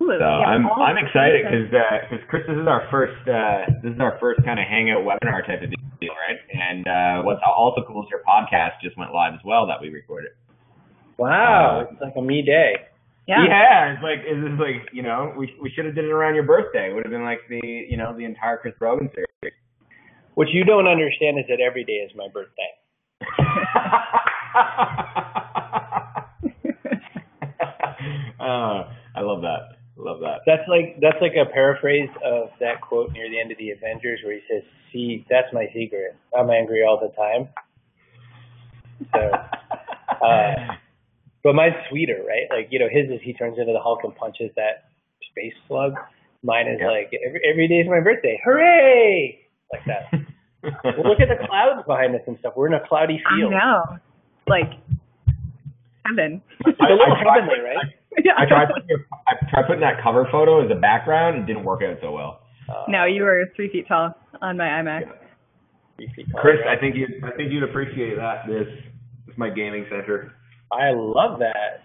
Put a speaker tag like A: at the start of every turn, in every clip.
A: So I'm excited because Chris, this is our first kind of hangout webinar type of deal, right? And what's also cool is your podcast just went live as well that we recorded.
B: Wow, it's like a me day.
A: Yeah, it's like we should have did it around your birthday. It would have been like the entire Chris Brogan series.
B: What you don't understand is that every day is my birthday.
A: I love that.
B: That's like a paraphrase of that quote near the end of the Avengers where he says, "See, that's my secret. I'm angry all the time." So, but mine's sweeter, right? Like, his is he turns into the Hulk and punches that space slug. Mine is like every day is my birthday. Hooray! Like that. Well, look at the clouds behind us and stuff. We're in a cloudy field.
C: I know. Like heaven.
B: It's a little heavenly, right?
A: I tried putting that cover photo as a background. It didn't work out so well.
C: No, you were 3 feet tall on my iMac.
B: 3 feet tall.
A: Chris, I think you'd appreciate that. This is my gaming center.
B: I love that.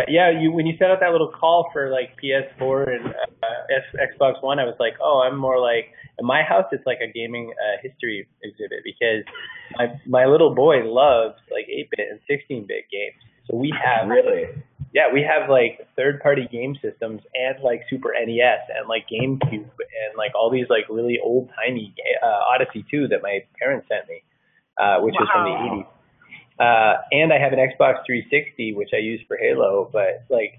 B: Yeah, when you set up that little call for like PS4 and Xbox One, I was like, I'm more like, in my house it's like a gaming history exhibit because my little boy loves like 8-bit and 16-bit games. So we have we have like third-party game systems and like Super NES and like GameCube and like all these like really old-timey Odyssey 2 that my parents sent me, which is from the 80s. And I have an Xbox 360, which I use for Halo. But like,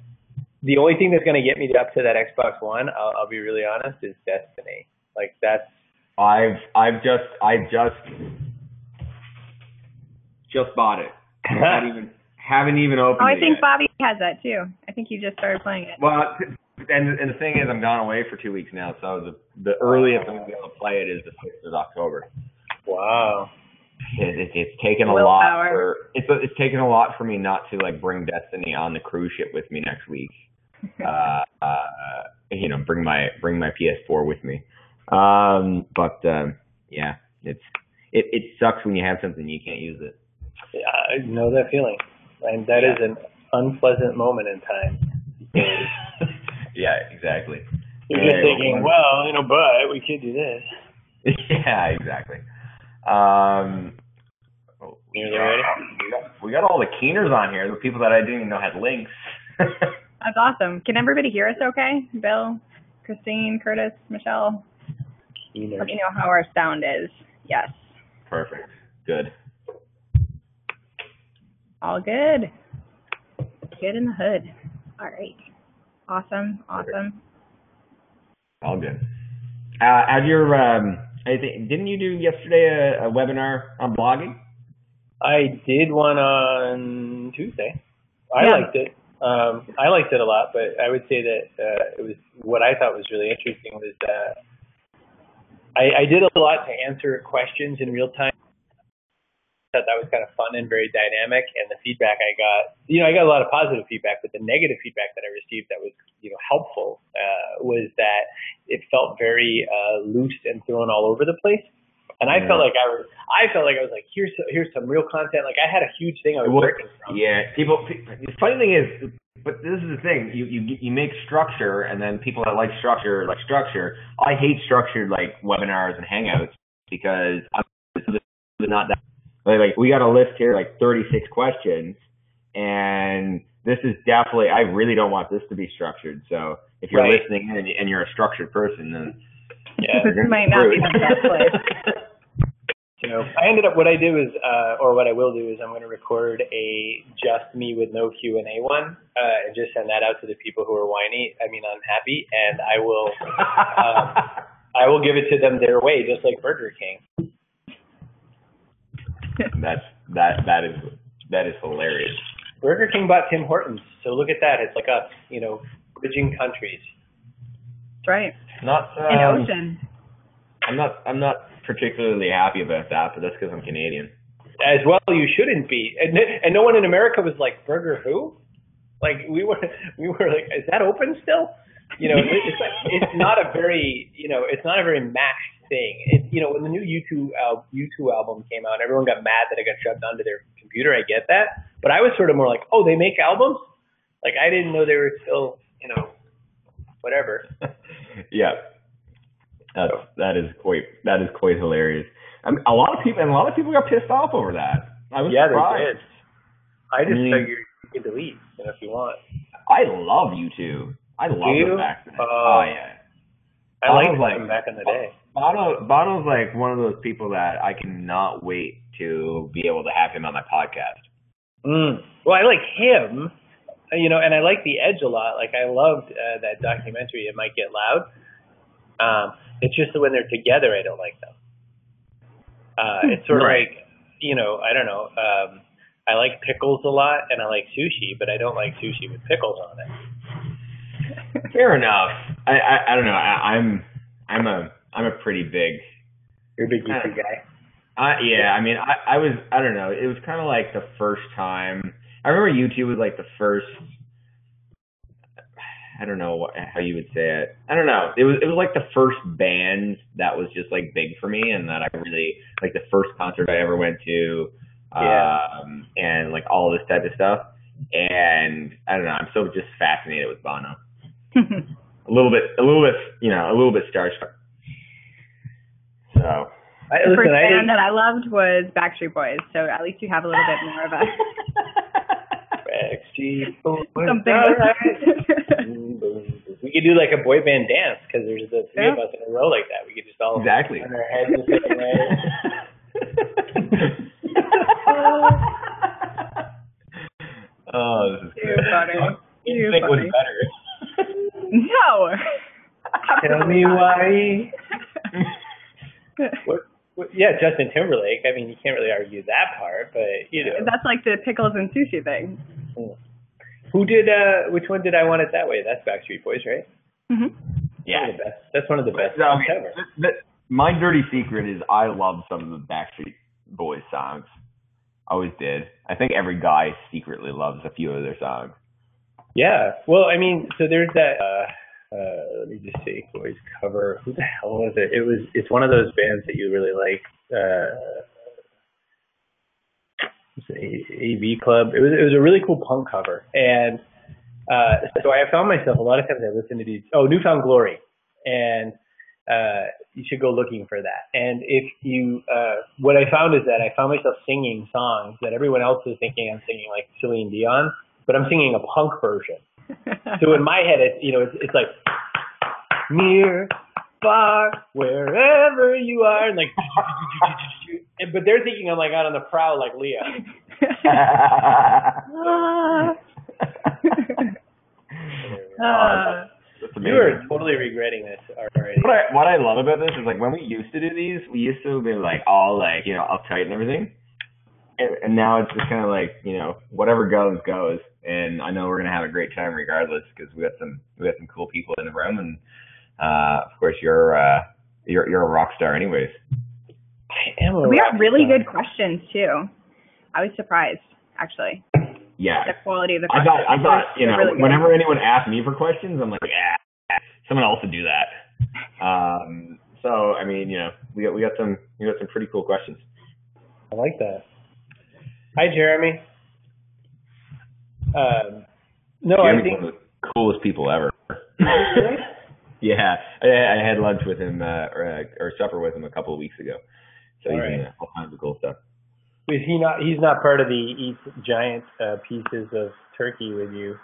B: the only thing that's going to get me up to that Xbox One, I'll be really honest, is Destiny. Like that's.
A: I've just bought it. Haven't even opened it.
C: I think Bobby has that too. I think he just started playing it.
A: Well, and the thing is, I'm gone away for 2 weeks now, so the earliest I'm going to be able to play it is the 6th of October.
B: Wow.
A: It's taken a lot it's taken a lot for me not to like bring Destiny on the cruise ship with me next week. Bring my PS4 with me. It sucks when you have something you can't use it.
B: Yeah, I know that feeling. And that is an unpleasant moment in time.
A: Yeah, exactly.
B: You're just thinking, but we could do this.
A: Yeah, exactly. We got all the keeners on here, the people that I didn't even know had links.
C: That's awesome. Can everybody hear us okay? Bill, Christine, Curtis, Michelle?
B: Keeners.
C: Let me know how our sound is. Yes.
A: Perfect. Good.
C: All good. Good in the hood. All right. Awesome.
A: All good. As your didn't you do yesterday a webinar on blogging?
B: I did one on Tuesday. I liked it. I liked it a lot, but I would say that it was what I thought was really interesting was I did a lot to answer questions in real time. I thought that was kind of fun and very dynamic, and the feedback I got, I got a lot of positive feedback, but the negative feedback that I received that was, helpful was that it felt very loose and thrown all over the place. And I felt like I was like, here's some real content. Like I had a huge thing I was working from.
A: Yeah, people. The funny thing is, but this is the thing. You make structure, and then people that like structure. I hate structured like webinars and hangouts because I'm not that. Like we got a list here, like 36 questions, and this is definitely. I really don't want this to be structured. So if you're listening and you're a structured person, then
C: this might not be the best place.
B: I ended up, what I do is, or what I will do is I'm going to record a just me with no Q&A one, and just send that out to the people who are unhappy, and I will give it to them their way, just like Burger King.
A: That is hilarious.
B: Burger King bought Tim Hortons, so look at that. It's like us, bridging countries.
C: That's right.
A: Not
C: an ocean.
A: I'm not particularly happy about that, but that's because I'm Canadian.
B: As well, you shouldn't be. And no one in America was like, Burger who? Like we were like, is that open still? It's not a very mashed thing. When the new U2 album came out, everyone got mad that it got shoved onto their computer. I get that, but I was sort of more like, oh, they make albums? Like I didn't know they were still, whatever.
A: Yeah, that is quite hilarious. I mean, a lot of people got pissed off over that. I was surprised.
B: They did. I just figured you could delete if you want.
A: I love YouTube. I love it back then. Oh yeah.
B: I liked them back in the day.
A: Bono's like one of those people that I cannot wait to be able to have him on my podcast.
B: Well, I like him, and I like The Edge a lot. Like, I loved that documentary, It Might Get Loud. It's just that when they're together, I don't like them. It's sort of like, I don't know. I like pickles a lot, and I like sushi, but I don't like sushi with pickles on it.
A: Fair enough. I don't know. I'm a pretty big.
B: You're a big YouTube guy.
A: Yeah. I mean, I don't know. It was kind of like the first time. I remember YouTube was like the first. I don't know how you would say it. I don't know. It was like the first band that was just like big for me, and that I really like the first concert I ever went to. And like all this type of stuff. And I don't know. I'm so just fascinated with Bono. a little bit, a little bit starstruck. So.
C: The first band that I loved was Backstreet Boys, so at least you have a little bit more of a
B: Backstreet Boys.
C: Something.
B: We could do like a boy band dance because there's the three of us in a row like that. We could just all
A: exactly
B: turn our heads the same way.
A: Oh, this is
C: too funny.
A: You think was better?
C: No.
B: Tell me why. What, yeah, Justin Timberlake. I mean, you can't really argue that part, but
C: That's like the pickles and sushi thing.
B: Who did? Which one did I Want It That Way? That's Backstreet Boys, right?
C: Mm-hmm.
B: Yeah, that's one of the best ever.
A: My dirty secret is I love some of the Backstreet Boys songs. Always did. I think every guy secretly loves a few of their songs.
B: Yeah. Well, I mean, so there's that. Let me just see. Boys cover. Who the hell was it? It's one of those bands that you really like. AV Club. It was a really cool punk cover, and so I found myself a lot of times I listen to these. Newfound Glory, and you should go looking for that. And if you, what I found is that I found myself singing songs that everyone else is thinking I'm singing, like Celine Dion, but I'm singing a punk version. So in my head, it's like near, far, wherever you are, and like, but they're thinking I'm like out on the prowl like Leo. You are totally regretting this already.
A: What I love about this is like when we used to do these, we used to be like all like uptight and everything, and now it's just kind of like whatever goes goes. And I know we're gonna have a great time regardless because we got some cool people in the room, and of course you're a rock star anyways.
B: I am a
C: We
B: rock
C: got really
B: star.
C: good questions too. I was surprised actually.
A: Yeah.
C: The quality of the questions.
A: I thought
C: really
A: whenever anyone asks me for questions, I'm like, someone else would do that. So I mean, we got some pretty cool questions.
B: I like that. Hi, Jeremy.
A: Jeremy's one of the coolest people ever. Yeah, I had lunch with him or supper with him a couple of weeks ago. So he's in all kinds of cool stuff.
B: Is he not? He's not part of the eat giant pieces of turkey with you.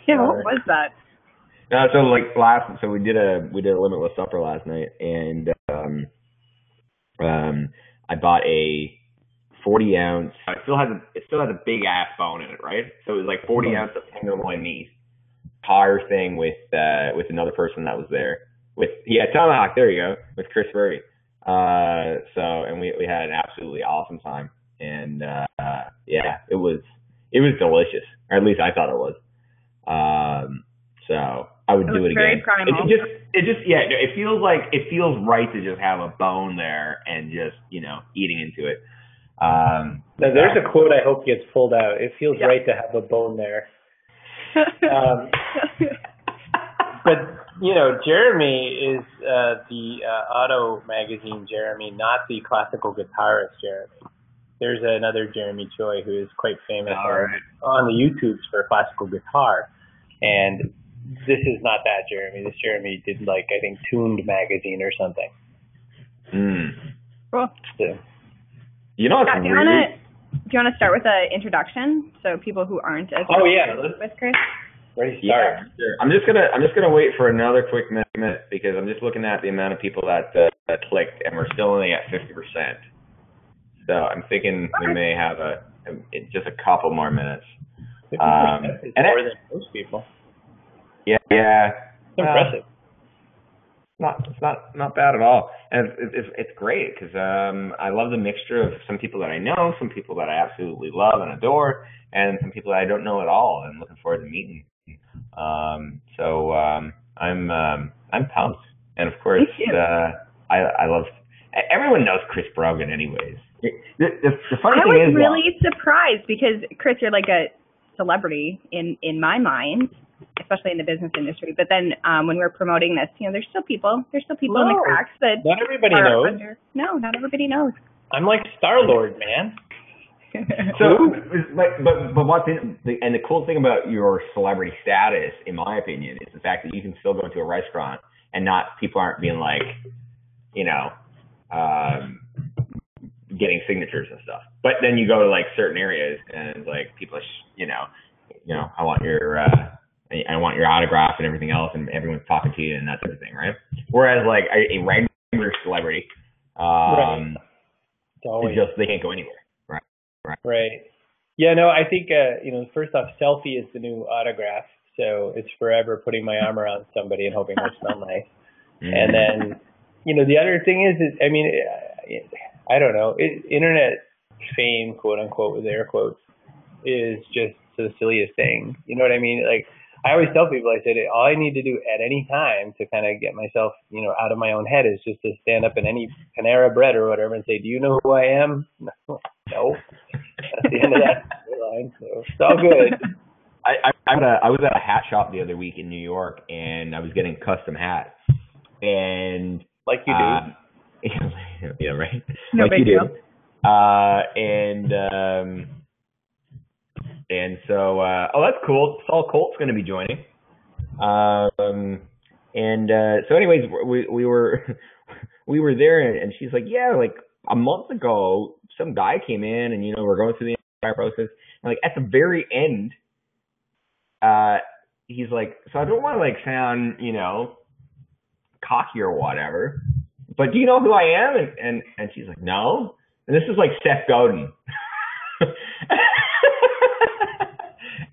C: Yeah, what was that?
A: No, so we did a limitless supper last night, and I bought a 40 ounce. It still has a big ass bone in it, right? So it was like 40 ounce of tenderloin meat. Entire thing with another person that was there. Tomahawk. There you go, with Chris Murray. And we had an absolutely awesome time, and it was delicious, or at least I thought it was. So I would do it again. It feels right to just have a bone there and just eating into it.
B: Now there's a quote I hope gets pulled out. It feels right to have a bone there. But Jeremy is the auto magazine Jeremy, not the classical guitarist Jeremy. There's another Jeremy Choi who is quite famous on the YouTubes for classical guitar, and this is not that Jeremy. This Jeremy did like, I think, Tuned magazine or something.
C: Cool.
B: So,
A: You know, it's
C: Do you want to start with an introduction so people who aren't as with Chris?
B: Ready to
A: start. Yeah, sure. I'm just gonna wait for another quick minute because I'm just looking at the amount of people that clicked, and we're still only at 50%. So I'm thinking we may have just a couple more minutes.
B: 50% is more than most people.
A: Yeah.
B: It's impressive.
A: It's not bad at all, and it's great because I love the mixture of some people that I know, some people that I absolutely love and adore, and some people that I don't know at all, and looking forward to meeting. So I'm pumped, and of course I love. Everyone knows Chris Brogan, anyways. The funny thing is, I was
C: really surprised because Chris, you're like a celebrity in my mind, especially in the business industry. But then when we're promoting this, there's still people in the cracks that
B: not everybody knows.
C: No, not everybody knows.
B: I'm like Star-Lord, man.
A: So, but what's and the cool thing about your celebrity status, in my opinion, is the fact that you can still go into a restaurant and people aren't being like, getting signatures and stuff. But then you go to like certain areas and like people are, I want your autograph and everything else, and everyone's talking to you and that sort of thing, right? Whereas like a regular celebrity, they can't go anywhere.
B: Right. Yeah, no, I think, first off, selfie is the new autograph. So it's forever putting my arm around somebody and hoping they smell nice. And then, the other thing is I don't know, internet fame, quote unquote, with air quotes, is just the silliest thing. You know what I mean? Like, I always tell people, I said, all I need to do at any time to kind of get myself, out of my own head is just to stand up in any Panera Bread or whatever and say, do you know who I am? No. That's the end of that line. So it's all good.
A: I was at a hat shop the other week in New York, and I was getting custom hats. And
B: like you do.
A: Yeah, right.
C: No
A: like
C: big
A: you
C: deal.
A: do. And so, that's cool. Saul Colt's going to be joining. So anyways, we were there, and she's like, yeah, like a month ago, some guy came in, and we're going through the entire process. And like at the very end, he's like, so I don't want to like sound, cocky or whatever, but do you know who I am? And she's like, no. And this is like Seth Godin.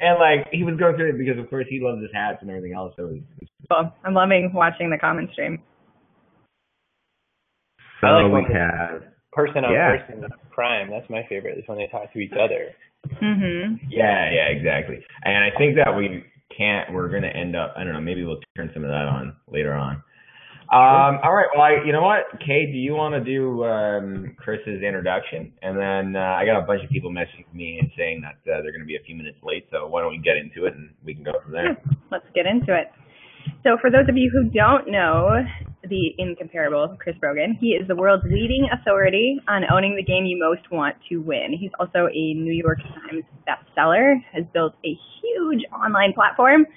A: And like he was going through it because of course he loves his hats and everything else. So it was
C: well, I'm loving watching the comment stream.
A: So
B: I like
A: we have
B: person on person crime. That's my favorite. Is when they talk to each other.
A: Yeah, exactly. And I think that we're going to end up, I don't know, maybe we'll turn some of that on later on. All right. Well, you know what, Kaye, do you want to do Chris's introduction? And then I got a bunch of people messaging me and saying that they're going to be a few minutes late. So why don't we get into it and we can go from there.
C: Let's get into it. So for those of you who don't know the incomparable Chris Brogan, he is the world's leading authority on owning the game you most want to win. He's also a New York Times bestseller, has built a huge online platform,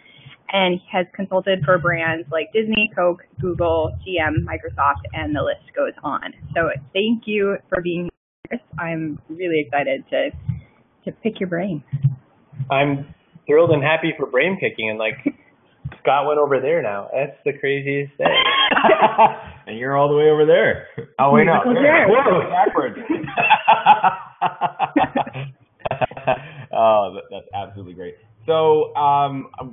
C: and has consulted for brands like Disney, Coke, Google, GM, Microsoft, and the list goes on. So thank you for being here, Chris. I'm really excited to pick your brain.
B: I'm thrilled and happy for brain picking, and like Scott went over there now. That's the craziest thing.
A: And you're all the way over there. Oh wait, no, whoa, backwards. Oh, that's absolutely great. So,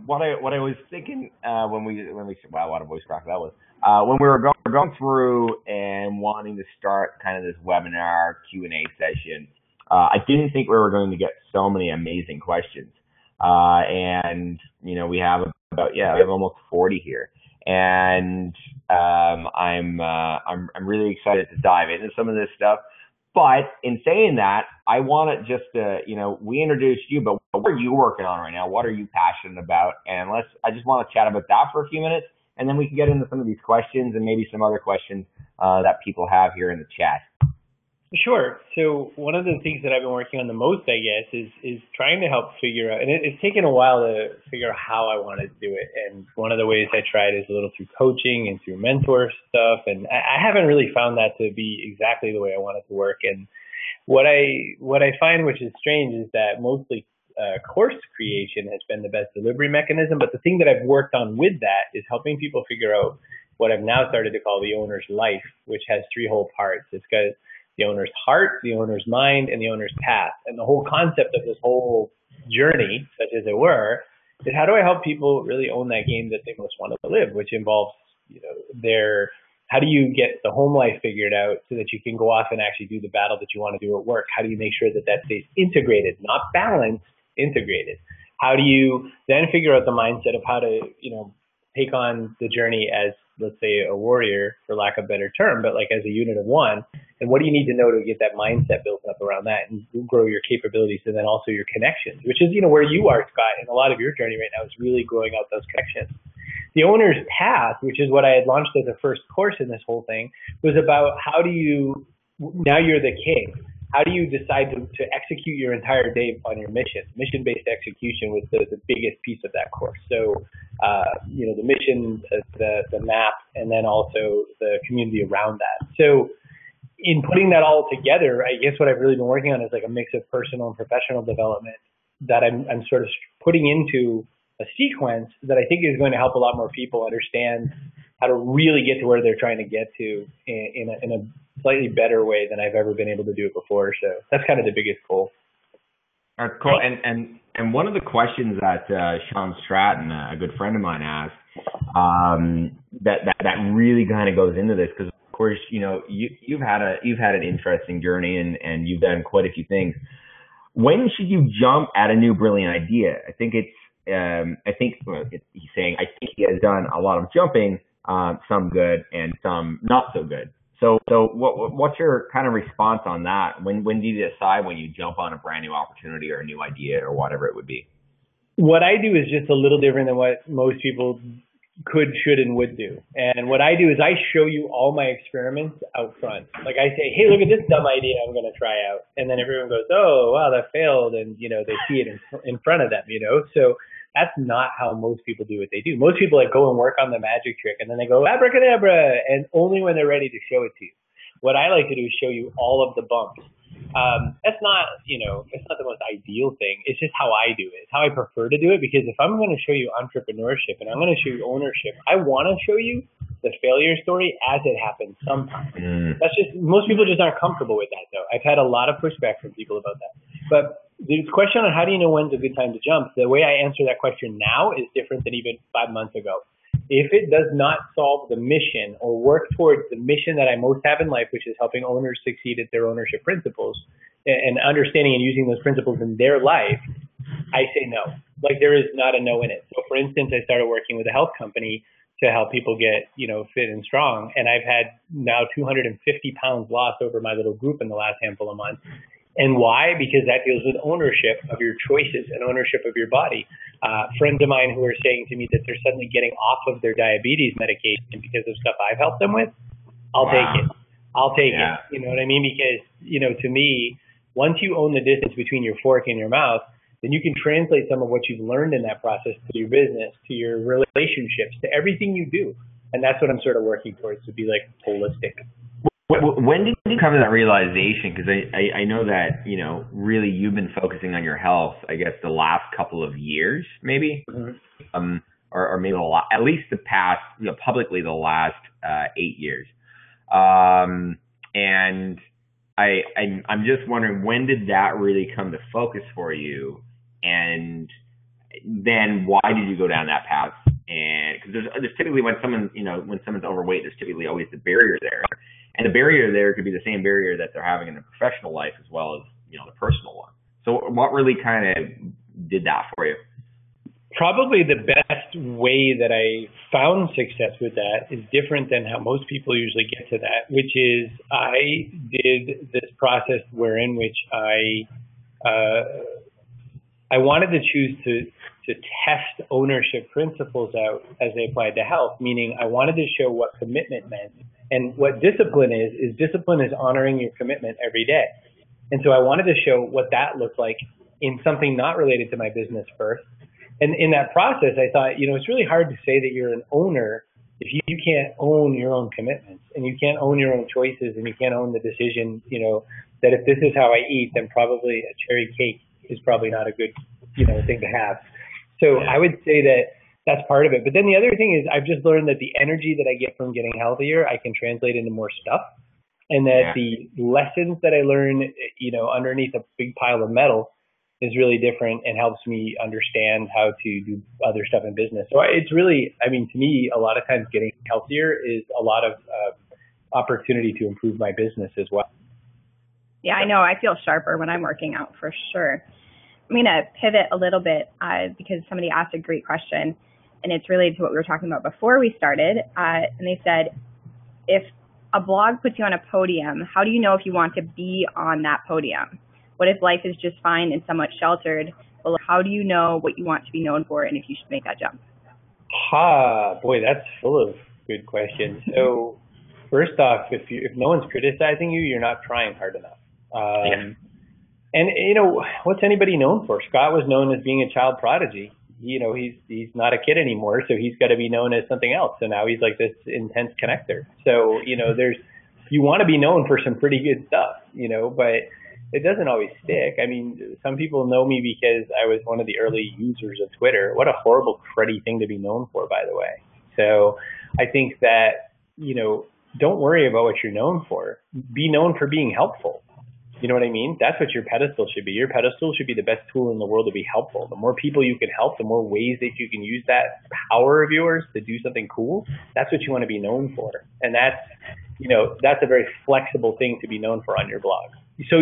A: what I was thinking when we wow, what a voice crack that was. When we were going through and wanting to start kind of this webinar Q&A session, I didn't think we were going to get so many amazing questions. And we have we have almost 40 here, and I'm really excited to dive into some of this stuff. But in saying that, I want to just, we introduced you, but what are you working on right now? What are you passionate about? And I just want to chat about that for a few minutes, and then we can get into some of these questions and maybe some other questions that people have here in the chat.
B: Sure. So one of the things that I've been working on the most, I guess, is trying to help figure out, and it's taken a while to figure out how I want to do it. And one of the ways I tried is a little through coaching and through mentor stuff. And I haven't really found that to be exactly the way I want it to work. And what I find, which is strange, is that mostly course creation has been the best delivery mechanism. But the thing that I've worked on with that is helping people figure out what I've now started to call the owner's life, which has three whole parts. It's got the owner's heart, the owner's mind, and the owner's path. And the whole concept of this whole journey, such as it were, is how do I help people really own that game that they most want to live, which involves, their how do you get the home life figured out so that you can go off and actually do the battle that you want to do at work? How do you make sure that that stays integrated, not balanced, integrated? How do you then figure out the mindset of how to, take on the journey as, let's say, a warrior, for lack of a better term, but like as a unit of one? And what do you need to know to get that mindset built up around that and grow your capabilities and then also your connections, which is, where you are, Scott, and a lot of your journey right now is really growing out those connections. The owner's path, which is what I had launched as a first course in this whole thing, was about how do you, now you're the king, how do you decide to execute your entire day on your mission? Mission-based execution was the biggest piece of that course. So, the mission, the map, and then also the community around that. So in putting that all together, I guess what I've really been working on is like a mix of personal and professional development that I'm sort of putting into a sequence that I think is going to help a lot more people understand how to really get to where they're trying to get to in a slightly better way than I've ever been able to do it before. So that's kind of the biggest goal.
A: All right, cool. And one of the questions that Sean Stratton, a good friend of mine, asked that really kind of goes into this, because of course you've had an interesting journey and you've done quite a few things. When should you jump at a new brilliant idea? I think he's saying I think he has done a lot of jumping, some good and some not so good. So what's your kind of response on that? When do you decide when you jump on a brand new opportunity or a new idea or whatever it would be?
B: What I do is just a little different than what most people could, should, and would do. And what I do is I show you all my experiments out front. Like I say, hey, look at this dumb idea I'm going to try out. And then everyone goes, oh, wow, that failed. And, they see it in front of them, So that's not how most people do what they do. Most people go and work on the magic trick, and then they go abracadabra, and only when they're ready to show it to you. What I like to do is show you all of the bumps. That's not, it's not the most ideal thing. It's just how I do it. It's how I prefer to do it, because if I'm going to show you entrepreneurship and I'm going to show you ownership, I want to show you the failure story as it happens sometimes. That's just, most people just aren't comfortable with that, though. I've had a lot of pushback from people about that. But the question on how do you know when's a good time to jump, the way I answer that question now is different than even 5 months ago. If it does not solve the mission or work towards the mission that I most have in life, which is helping owners succeed at their ownership principles and understanding and using those principles in their life, I say no. Like, there is not a no in it. So for instance, I started working with a health company to help people get, fit and strong. And I've had now 250 pounds lost over my little group in the last handful of months. And why? Because that deals with ownership of your choices and ownership of your body. Friends of mine who are saying to me that they're suddenly getting off of their diabetes medication because of stuff I've helped them with, I'll take it. I'll take it. You know what I mean? Because, to me, once you own the distance between your fork and your mouth, then you can translate some of what you've learned in that process to your business, to your relationships, to everything you do. And that's what I'm sort of working towards, to be like holistic.
A: When did you come to that realization? Because I know that, really you've been focusing on your health, I guess, the last couple of years, maybe, or maybe at least the past, publicly the last 8 years. And I'm just wondering, when did that really come to focus for you? And then why did you go down that path? And because there's typically when someone's overweight, there's typically always the barrier there. And the barrier there could be the same barrier that they're having in their professional life as well as, the personal one. So what really kind of did that for you?
B: Probably the best way that I found success with that is different than how most people usually get to that, which is I did this process wherein which I wanted to choose to test ownership principles out as they applied to health, meaning I wanted to show what commitment meant And what discipline is discipline is honoring your commitment every day. And so I wanted to show what that looked like in something not related to my business first. And in that process, I thought, it's really hard to say that you're an owner if you can't own your own commitments and you can't own your own choices and you can't own the decision, that if this is how I eat, then probably a cherry cake is probably not a good, thing to have. So I would say that that's part of it. But then the other thing is I've just learned that the energy that I get from getting healthier, I can translate into more stuff. And that the lessons that I learn, underneath a big pile of metal is really different and helps me understand how to do other stuff in business. So it's really, to me, a lot of times getting healthier is a lot of opportunity to improve my business as well.
C: Yeah, I know. I feel sharper when I'm working out for sure. I'm going to pivot a little bit because somebody asked a great question, and it's related to what we were talking about before we started. And they said, if a blog puts you on a podium, how do you know if you want to be on that podium? What if life is just fine and somewhat sheltered? Well, how do you know what you want to be known for and if you should make that jump?
B: Boy, that's full of good questions. So first off, if no one's criticizing you, you're not trying hard enough. And what's anybody known for? Scott was known as being a child prodigy. He's not a kid anymore, so he's got to be known as something else. So now he's like this intense connector. So, you want to be known for some pretty good stuff, but it doesn't always stick. Some people know me because I was one of the early users of Twitter. What a horrible, cruddy thing to be known for, by the way. So I think that, don't worry about what you're known for. Be known for being helpful. You know what I mean? That's what your pedestal should be. Your pedestal should be the best tool in the world to be helpful. The more people you can help, the more ways that you can use that power of yours to do something cool. That's what you want to be known for. And that's a very flexible thing to be known for on your blog. So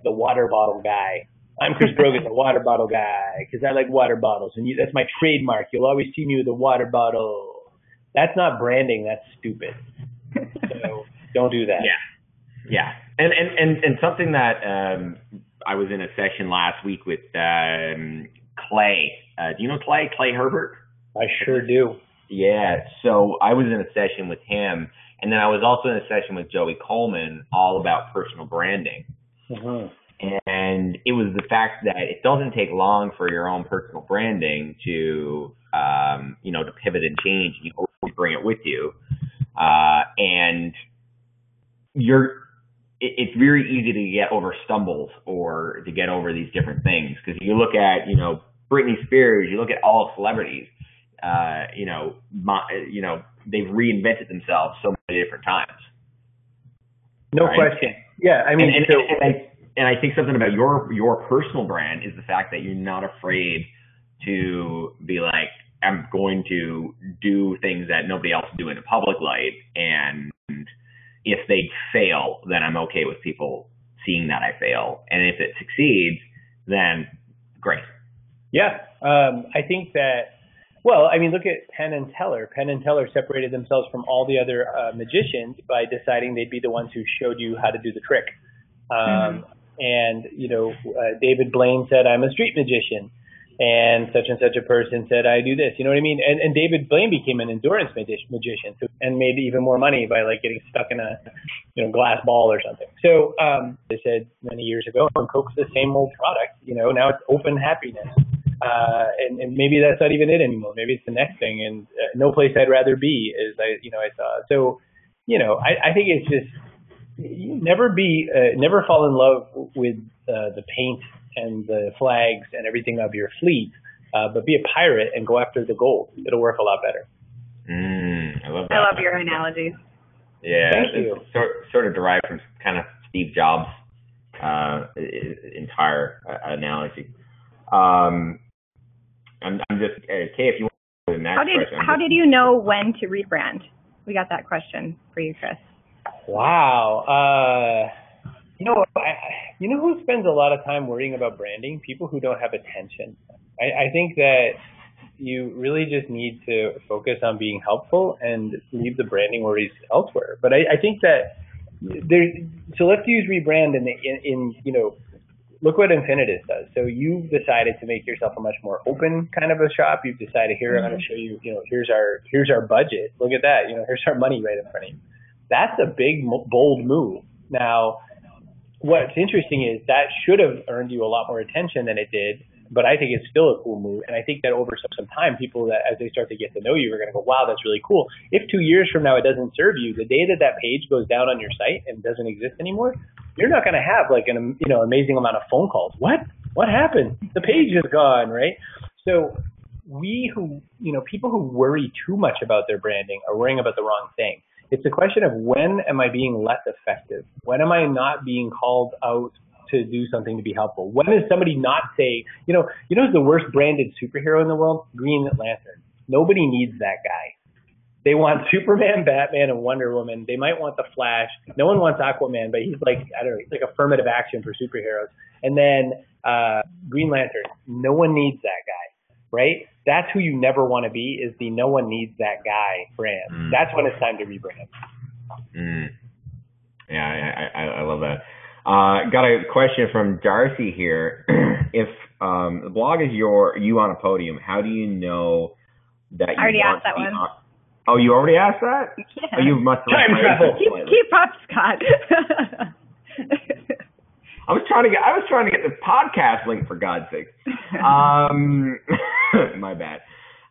B: the water bottle guy. I'm Chris Brogan, the water bottle guy, because I like water bottles. And that's my trademark. You'll always see me with a water bottle. That's not branding. That's stupid. So don't do that.
A: Yeah. And something that I was in a session last week with Clay. Do you know Clay? Clay Herbert?
B: I sure do.
A: Yeah. So I was in a session with him, and then I was also in a session with Joey Coleman, all about personal branding.
B: Mm-hmm.
A: And it was the fact that it doesn't take long for your own personal branding to to pivot and change. You always bring it with you, and it's very easy to get over stumbles or to get over these different things. Because you look at, Britney Spears, you look at all celebrities, they've reinvented themselves so many different times.
B: No question. Yeah.
A: And I think something about your personal brand is the fact that you're not afraid to be like, I'm going to do things that nobody else do in a public light, and if they fail, then I'm okay with people seeing that I fail. And if it succeeds, then great.
B: Yeah. I think that, look at Penn and Teller. Penn and Teller separated themselves from all the other magicians by deciding they'd be the ones who showed you how to do the trick. And, David Blaine said, I'm a street magician. And such a person said, I do this. You know what I mean? And David Blaine became an endurance magician and made even more money by getting stuck in a glass ball or something. So they said many years ago, Coke's the same old product. Now it's open happiness. And maybe that's not even it anymore. Maybe it's the next thing. And no place I'd rather be is I saw. So I think it's just never fall in love with the paint and the flags and everything of your fleet, but be a pirate and go after the gold. It'll work a lot better.
A: I love that.
C: I love your analogy.
A: Yeah,
B: Thank you.
A: Sort of derived from kind of Steve Jobs' entire analogy. I'm just Kaye, if you want to go to the next question.
C: How did you know when to rebrand? We got that question for you, Chris.
B: Wow. Who spends a lot of time worrying about branding? People who don't have attention. I think that you really just need to focus on being helpful and leave the branding worries elsewhere. But I think that so let's use rebrand in look what Infinitus does. So you've decided to make yourself a much more open kind of a shop. You've decided, here, I'm going to show you, here's our budget. Look at that. Here's our money right in front of you. That's a big, bold move. Now, what's interesting is that should have earned you a lot more attention than it did, but I think it's still a cool move. And I think that over some time, people, that as they start to get to know you, are going to go, wow, that's really cool. If 2 years from now it doesn't serve you, the day that page goes down on your site and doesn't exist anymore, you're not going to have like an amazing amount of phone calls. What happened? The page is gone, right? So people who worry too much about their branding are worrying about the wrong thing. It's a question of, when am I being less effective? When am I not being called out to do something to be helpful? When is somebody not saying, who's the worst branded superhero in the world? Green Lantern. Nobody needs that guy. They want Superman, Batman, and Wonder Woman. They might want the Flash. No one wants Aquaman, but he's like, I don't know, he's like affirmative action for superheroes. And then Green Lantern. No one needs that guy, right? That's who you never want to be, is the no one needs that guy brand. That's when it's time to rebrand.
A: Yeah, I love that. Got a question from Darcy here. If the blog is you on a podium, how do you know that you
C: I already
A: want
C: asked that
A: to be
C: one.
A: Oh, you already asked that?
C: Yeah.
A: Oh, you must have
B: Time travel.
C: Keep up, Scott.
A: I was trying to get the podcast link, for God's sake. My bad.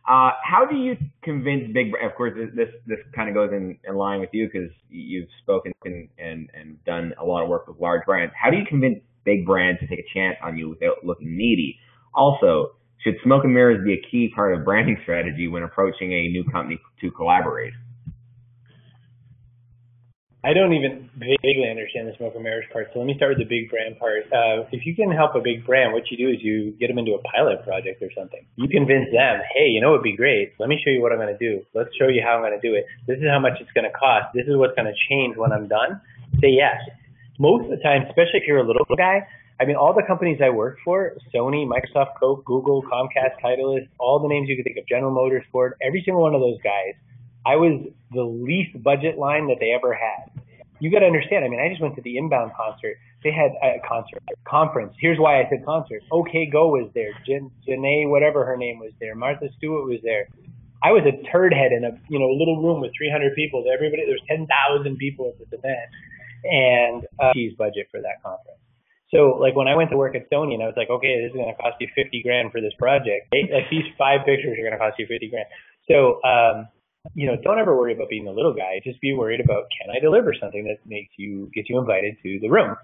A: How do you convince of course, this kind of goes in line with you, because you've spoken and done a lot of work with large brands. How do you convince big brands to take a chance on you without looking needy? Also, should smoke and mirrors be a key part of branding strategy when approaching a new company to collaborate?
B: I don't even vaguely understand the smoke and mirrors part, so let me start with the big brand part. If you can help a big brand, what you do is you get them into a pilot project or something. You convince them, hey, it would be great. Let me show you what I'm going to do. Let's show you how I'm going to do it. This is how much it's going to cost. This is what's going to change when I'm done. Say yes. Most of the time, especially if you're a little guy, all the companies I worked for, Sony, Microsoft, Coke, Google, Comcast, Titleist, all the names you could think of, General Motors, Ford, every single one of those guys, I was the least budget line that they ever had. You got to understand, I just went to the Inbound concert. They had a conference. Here's why I said concert. OK Go was there. Janae, whatever her name, was there. Martha Stewart was there. I was a turd head in a little room with 300 people. There was 10,000 people at this event, and cheese budget for that conference. So like when I went to work at Sony, and I was like, okay, this is going to cost you $50,000 for this project. Like these 5 pictures are going to cost you $50,000. So don't ever worry about being the little guy. Just be worried about, can I deliver something that gets you invited to the room?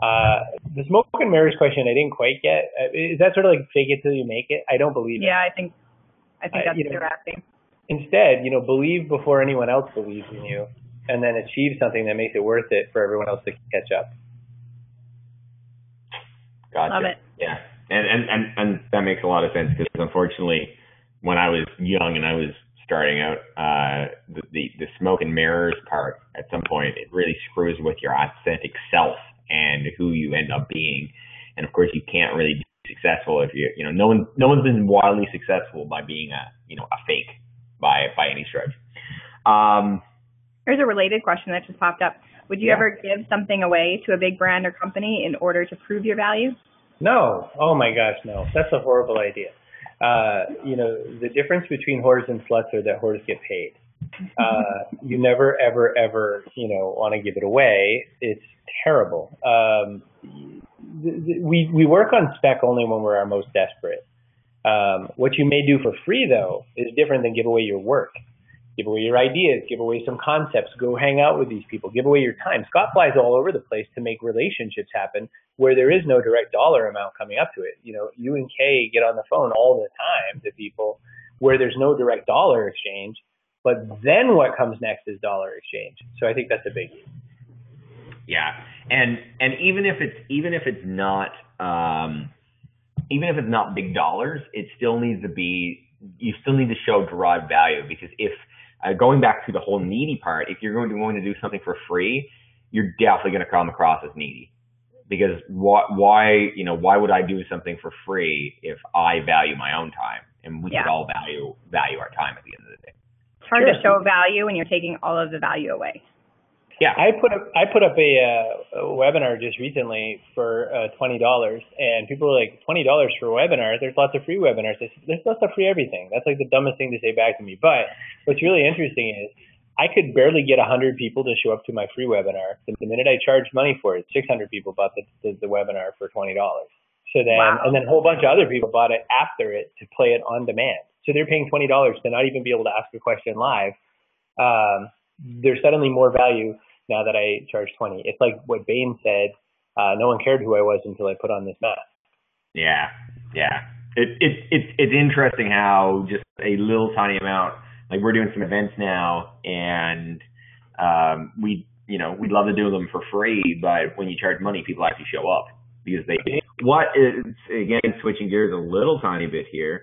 B: The smoke and mirrors question I didn't quite get. Is that sort of like fake it till you make it? I don't believe it.
C: Yeah, I think that's what they're asking.
B: Instead, believe before anyone else believes in you, and then achieve something that makes it worth it for everyone else to catch up.
A: Gotcha.
C: Love it.
A: Yeah, and that makes a lot of sense, because unfortunately, when I was young and I was starting out, the smoke and mirrors part, at some point, it really screws with your authentic self and who you end up being. And of course, you can't really be successful if no one's been wildly successful by being a fake by any stretch.
C: Here's a related question that just popped up. Would you ever give something away to a big brand or company in order to prove your value?
B: No. Oh my gosh, no. That's a horrible idea. The difference between whores and sluts are that whores get paid. You never, ever, ever, want to give it away. It's terrible. We work on spec only when we're our most desperate. What you may do for free, though, is different than give away your work. Give away your ideas, give away some concepts, go hang out with these people, give away your time. Scott flies all over the place to make relationships happen where there is no direct dollar amount coming up to it. You and Kaye get on the phone all the time to people where there's no direct dollar exchange, but then what comes next is dollar exchange. So I think that's a biggie.
A: Yeah. And even if it's not big dollars, it still needs to be, you still need to show derived value, because if going back to the whole needy part, if you're going to do something for free, you're definitely going to come across as needy. Because why would I do something for free if I value my own time, and we should all value our time at the end of the day.
C: It's hard to show value when you're taking all of the value away.
A: Yeah.
B: I put up a webinar just recently for $20, and people are like, $20 for a webinar? There's lots of free webinars. There's lots of free everything. That's like the dumbest thing to say back to me. But what's really interesting is I could barely get 100 people to show up to my free webinar. The minute I charged money for it, 600 people bought the webinar for $20. So then, wow. And then a whole bunch of other people bought it after it to play it on demand. So they're paying $20 to not even be able to ask a question live. There's suddenly more value now that I charge 20. It's like what Bain said, no one cared who I was until I put on this mask.
A: Yeah. It's interesting how just a little tiny amount, like we're doing some events now, and we'd love to do them for free, but when you charge money, people actually show up because again, switching gears a little tiny bit here,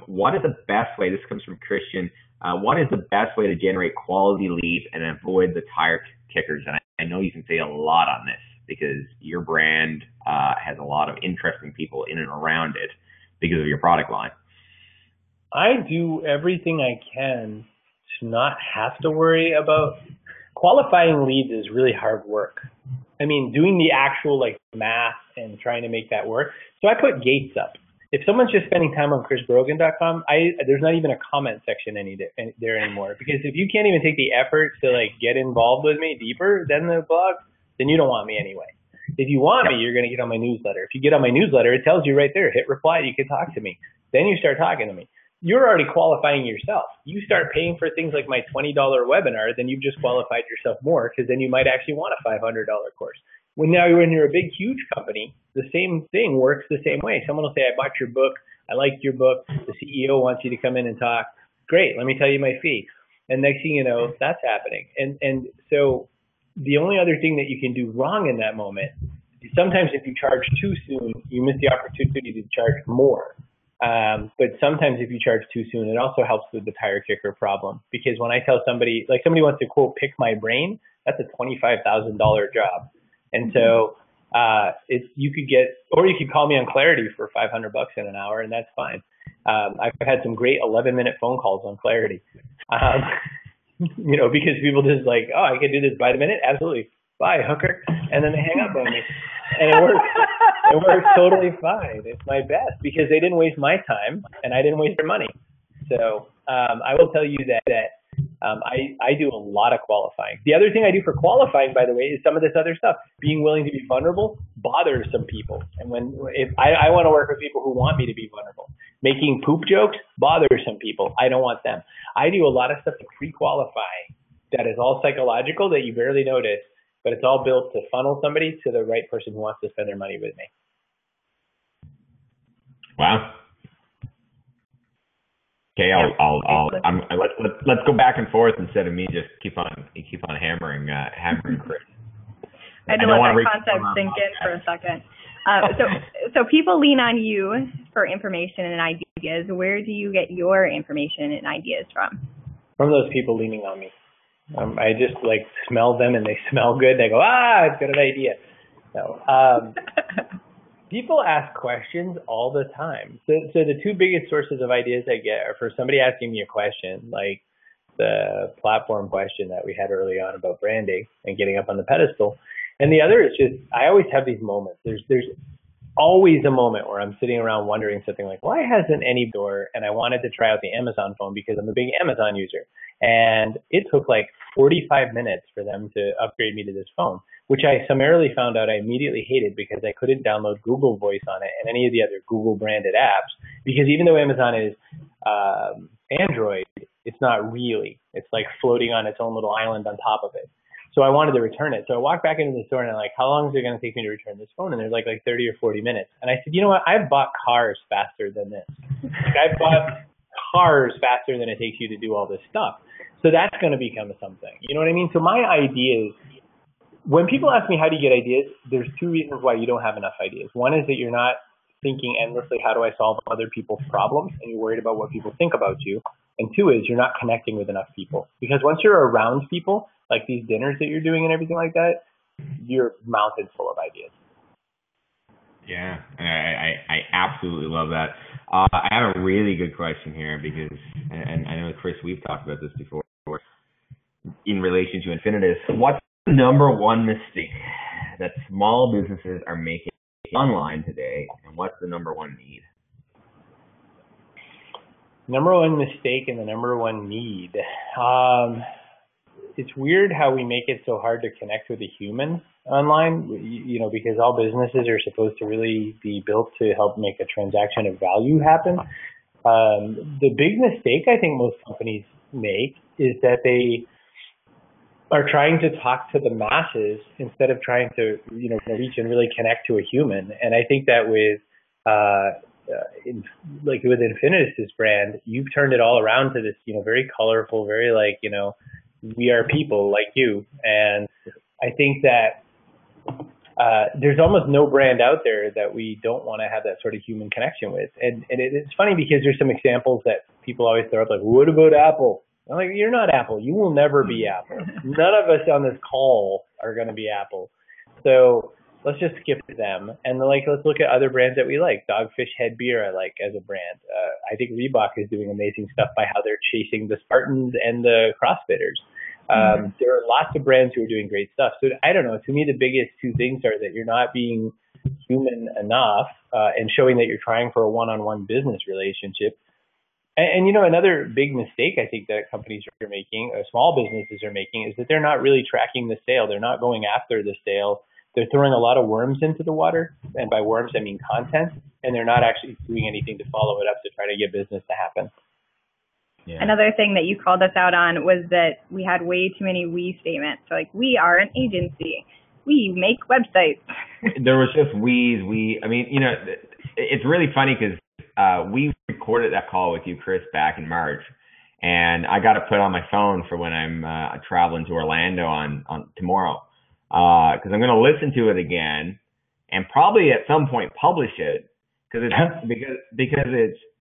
A: what is the best way, this comes from Christian, what is the best way to generate quality leads and avoid the tire kickers? And I know you can say a lot on this because your brand has a lot of interesting people in and around it because of your product line.
B: I do everything I can to not have to worry about qualifying leads. Is really hard work. I mean, doing the actual math and trying to make that work. So I put gates up. If someone's just spending time on chrisbrogan.com, there's not even a comment section there anymore, because if you can't even take the effort to get involved with me deeper than the blog, then you don't want me anyway. If you want me, you're going to get on my newsletter. If you get on my newsletter, it tells you right there, hit reply, you can talk to me. Then you start talking to me. You're already qualifying yourself. You start paying for things like my $20 webinar, then you've just qualified yourself more, because then you might actually want a $500 course. When you're a big, huge company, the same thing works the same way. Someone will say, I bought your book. I liked your book. The CEO wants you to come in and talk. Great. Let me tell you my fee. And next thing you know, that's happening. And so the only other thing that you can do wrong in that moment is sometimes if you charge too soon, you miss the opportunity to charge more. But sometimes if you charge too soon, it also helps with the tire kicker problem. Because when I tell somebody, somebody wants to quote, pick my brain, that's a $25,000 job. And so you could call me on Clarity for $500 in an hour, and that's fine. I've had some great 11-minute phone calls on Clarity, because people just I can do this by the minute. Absolutely. Bye, hooker. And then they hang up on me, and it works. It works totally fine. It's my best because they didn't waste my time and I didn't waste their money. So I will tell you that I do a lot of qualifying. The other thing I do for qualifying, by the way, is some of this other stuff. Being willing to be vulnerable bothers some people. And if I want to work with people who want me to be vulnerable. Making poop jokes bothers some people. I don't want them. I do a lot of stuff to pre-qualify that is all psychological that you barely notice, but it's all built to funnel somebody to the right person who wants to spend their money with me.
A: Wow. Okay, let's go back and forth instead of me just keep on hammering Chris.
C: I had to let that concept sink in for a second. So people lean on you for information and ideas. Where do you get your information and ideas from?
B: From those people leaning on me. I just smell them and they smell good. They go, I've got an idea. So, people ask questions all the time. So the two biggest sources of ideas I get are for somebody asking me a question, like the platform question that we had early on about branding and getting up on the pedestal. And the other is just, I always have these moments. There's always a moment where I'm sitting around wondering something like, why hasn't any door? And I wanted to try out the Amazon phone because I'm a big Amazon user. And it took 45 minutes for them to upgrade me to this phone, which I summarily found out I immediately hated because I couldn't download Google Voice on it and any of the other Google branded apps. Because even though Amazon is Android, it's not really. It's floating on its own little island on top of it. So I wanted to return it. So I walked back into the store and I'm like, how long is it going to take me to return this phone? And there's 30 or 40 minutes. And I said, you know what? I've bought cars faster than this. I've bought cars faster than it takes you to do all this stuff. So that's going to become something. You know what I mean? So my ideas, when people ask me how do you get ideas, there's two reasons why you don't have enough ideas. One is that you're not thinking endlessly, how do I solve other people's problems? And you're worried about what people think about you. And two is you're not connecting with enough people. Because once you're around people, like these dinners that you're doing and everything like that, you're mounted full of ideas.
A: Yeah, I absolutely love that. I have a really good question here because, and I know, Chris, we've talked about this before. in relation to Infinitus, what's the number one mistake that small businesses are making online today, and what's the number one need?
B: Number one mistake and the number one need. It's weird how we make it so hard to connect with a human online, because all businesses are supposed to really be built to help make a transaction of value happen. The big mistake I think most companies make is that they are trying to talk to the masses instead of trying to, reach and really connect to a human. And I think that with Infinitus brand, you've turned it all around to this, very colorful, very we are people like you. And I think that there's almost no brand out there that we don't want to have that sort of human connection with. And it's funny because there's some examples that people always throw up, like, what about Apple? I'm like, you're not Apple. You will never be Apple. None of us on this call are going to be Apple. So let's just skip them. And let's look at other brands that we like. Dogfish Head Beer, I like as a brand. I think Reebok is doing amazing stuff by how they're chasing the Spartans and the CrossFitters. There are lots of brands who are doing great stuff. So I don't know. To me, the biggest two things are that you're not being human enough and showing that you're trying for a one-on-one business relationship. And another big mistake I think that companies are making, small businesses are making, is that they're not really tracking the sale. They're not going after the sale. They're throwing a lot of worms into the water. And by worms, I mean content. And they're not actually doing anything to follow it up to try to get business to happen.
A: Yeah.
C: Another thing that you called us out on was that we had way too many we statements. So we are an agency. We make websites.
A: There was just it's really funny because we recorded that call with you, Chris, back in March, and I got it put on my phone for when I'm traveling to Orlando on tomorrow, because I'm going to listen to it again and probably at some point publish it because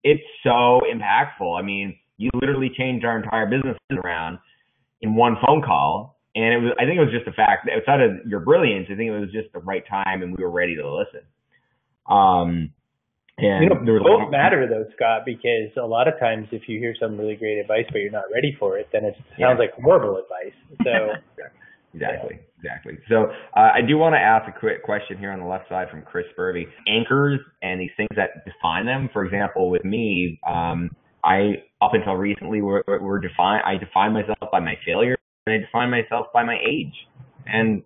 A: it's so impactful. I mean, you literally changed our entire business around in one phone call, and I think it was just the fact that outside of your brilliance, I think it was just the right time and we were ready to listen. And
B: both matter though, Scott, because a lot of times if you hear some really great advice but you're not ready for it, then it sounds like horrible advice. So
A: Exactly. So I do want to ask a quick question here on the left side from Chris Spurvey. Anchors and these things that define them. For example, with me, I up until recently I define myself by my failure and I define myself by my age, and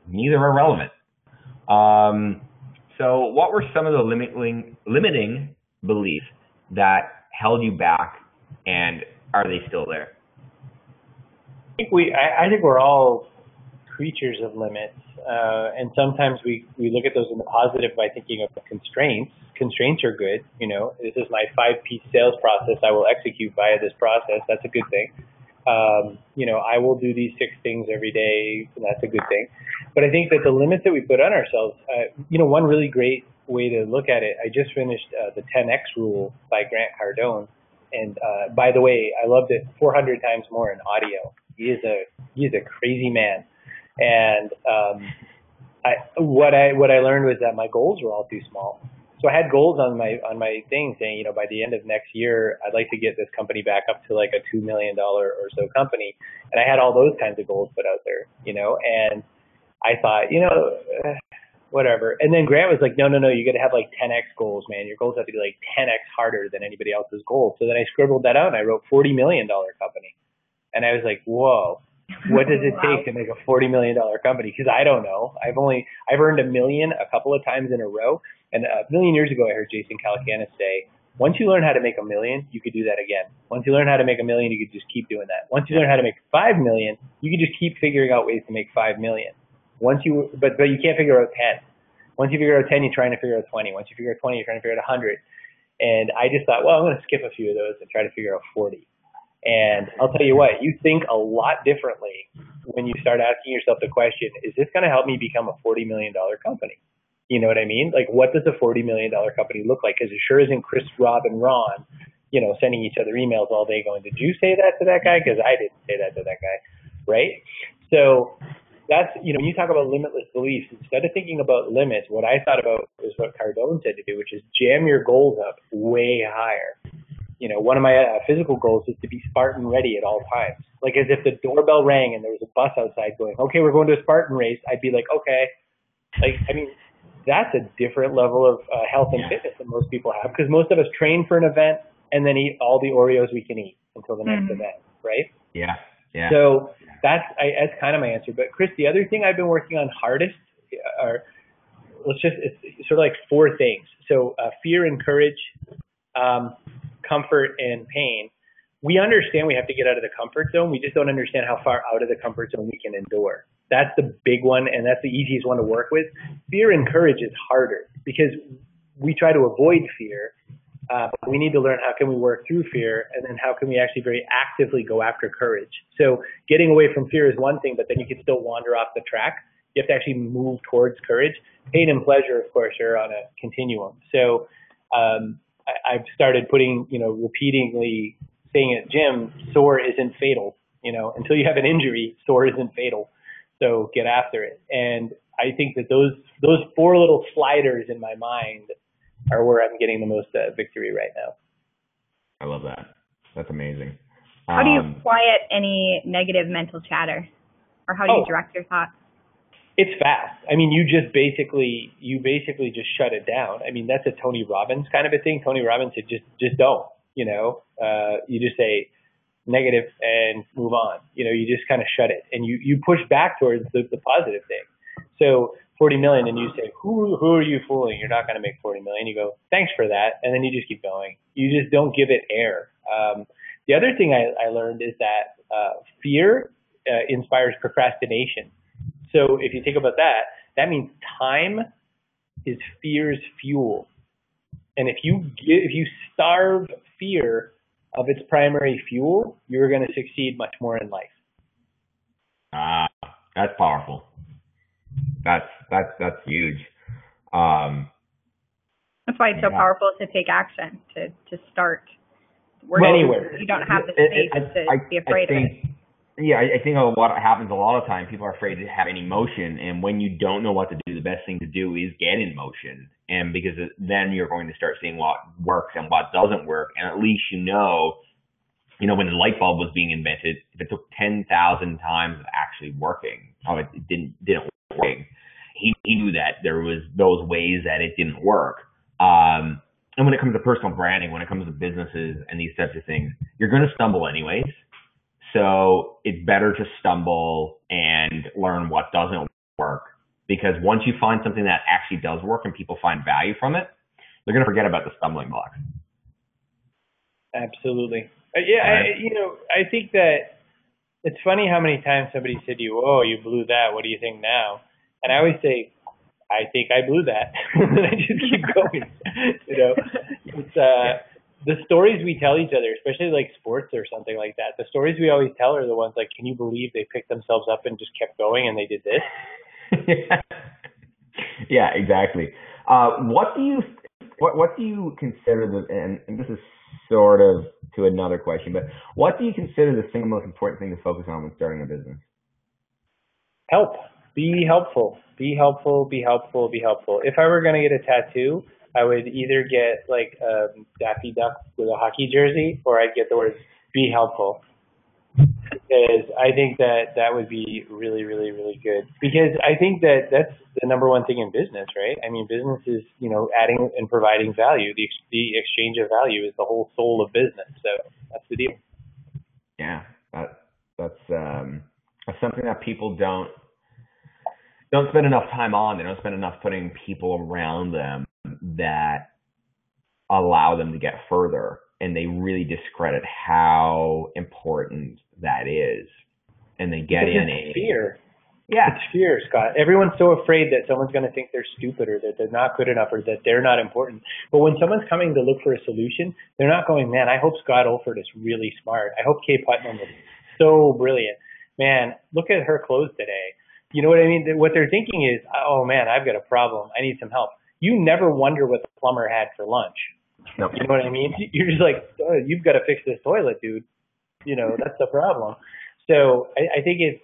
A: neither are relevant. So what were some of the limiting beliefs that held you back, and are they still there?
B: I think we're all creatures of limits, and sometimes we look at those in the positive by thinking of constraints. Constraints are good. This is my 5-piece sales process. I will execute via this process. That's a good thing. I will do these 6 things every day, and that's a good thing. But I think that the limits that we put on ourselves, one really great way to look at it, I just finished the 10X Rule by Grant Cardone. And by the way, I loved it 400 times more in audio. He is a crazy man. And what I learned was that my goals were all too small. So I had goals on my thing saying, by the end of next year, I'd like to get this company back up to like a $2 million or so company. And I had all those kinds of goals put out there, and I thought, whatever. And then Grant was like, no, you got to have like 10X goals, man. Your goals have to be like 10X harder than anybody else's goals. So then I scribbled that out and I wrote $40 million company. And I was like, whoa, what does it take to make a $40 million company? Because I don't know. I've earned $1 million a couple of times in a row. And a million years ago, I heard Jason Calacanis say, once you learn how to make $1 million, you could do that again. Once you learn how to make $1 million, you could just keep doing that. Once you learn how to make $5 million, you could just keep figuring out ways to make $5 million. But you can't figure out 10. Once you figure out 10, you're trying to figure out 20. Once you figure out 20, you're trying to figure out 100. And I just thought, well, I'm going to skip a few of those and try to figure out 40. And I'll tell you what, you think a lot differently when you start asking yourself the question, is this going to help me become a $40 million company? You know what I mean? Like, what does a $40 million company look like? Because it sure isn't Chris, Rob, and Ron, sending each other emails all day going, did you say that to that guy? Because I didn't say that to that guy, right? So that's, when you talk about limitless beliefs, instead of thinking about limits, what I thought about is what Cardone said to do, which is jam your goals up way higher. one of my physical goals is to be Spartan ready at all times. Like as if the doorbell rang and there was a bus outside going, okay, we're going to a Spartan race. I'd be like, okay. That's a different level of health and fitness than most people have, because most of us train for an event and then eat all the Oreos we can eat until the next event, right?
A: Yeah.
B: So that's kind of my answer. But Chris, the other thing I've been working on hardest are, it's sort of like 4 things. So fear and courage, comfort and pain. We understand we have to get out of the comfort zone. We just don't understand how far out of the comfort zone we can endure. That's the big one, and that's the easiest one to work with. Fear and courage is harder because we try to avoid fear. But we need to learn how can we work through fear, and then how can we actually very actively go after courage. So getting away from fear is one thing, but then you can still wander off the track. You have to actually move towards courage. Pain and pleasure, of course, are on a continuum. So I've started putting, repeatedly saying at gym, sore isn't fatal. Until you have an injury, sore isn't fatal. So get after it. And I think that those 4 little sliders in my mind are where I'm getting the most victory right now.
A: I love that. That's amazing.
C: How do you quiet any negative mental chatter, or how do you direct your thoughts?
B: It's fast. You basically just shut it down. That's a Tony Robbins kind of a thing. Tony Robbins said, just don't, you just say negative and move on. You just kind of shut it, and you push back towards the positive thing. So 40 million, and you say, who are you fooling? You're not going to make 40 million. You go, thanks for that. And then you just keep going. You just don't give it air. The other thing I learned is that fear inspires procrastination. So if you think about that, that means time is fear's fuel. And if you starve fear of its primary fuel, you're going to succeed much more in life.
A: That's powerful. That's huge.
C: That's why it's so powerful to take action, to start.
B: Anywhere.
C: You don't have the space to be afraid of it.
A: Yeah, I think what happens a lot of time, people are afraid to have any motion, and when you don't know what to do, the best thing to do is get in motion, and because then you're going to start seeing what works and what doesn't work, and at least when the light bulb was being invented, if it took 10,000 times of actually working, it didn't work. He knew that there was those ways that it didn't work. And when it comes to personal branding, when it comes to businesses and these types of things, you're going to stumble anyways. So it's better to stumble and learn what doesn't work, because once you find something that actually does work and people find value from it, they're going to forget about the stumbling blocks.
B: Absolutely. I think that it's funny how many times somebody said to you, oh, you blew that. What do you think now? And I always say, I think I blew that. And I just keep going. It's the stories we tell each other, especially like sports or something like that. The stories we always tell are the ones like, can you believe they picked themselves up and just kept going and they did this?
A: Yeah, exactly. What do you consider and this is sort of to another question, but what do you consider the single most important thing to focus on when starting a business?
B: Help. Be helpful. Be helpful. Be helpful. Be helpful. If I were going to get a tattoo, I would either get like a Daffy Duck with a hockey jersey, or I'd get the words "be helpful," because I think that would be really, really, really good. Because I think that's the number one thing in business, right? Business is adding and providing value. The exchange of value is the whole soul of business. So that's the deal.
A: Yeah, that's something that people don't spend enough time on. They don't spend enough putting people around them that allow them to get further, and they really discredit how important that is. And they get in
B: fear.
A: Yeah.
B: It's fear, Scott. Everyone's so afraid that someone's going to think they're stupid, or that they're not good enough, or that they're not important. But when someone's coming to look for a solution, they're not going, man, I hope Scott Oldford is really smart. I hope Kaye Putnam is so brilliant. Man, look at her clothes today. You know what I mean? What they're thinking is, oh man, I've got a problem. I need some help. You never wonder what the plumber had for lunch.
A: Nope.
B: You know what I mean? You're just like, oh, you've got to fix this toilet, dude. That's the problem. So I think it's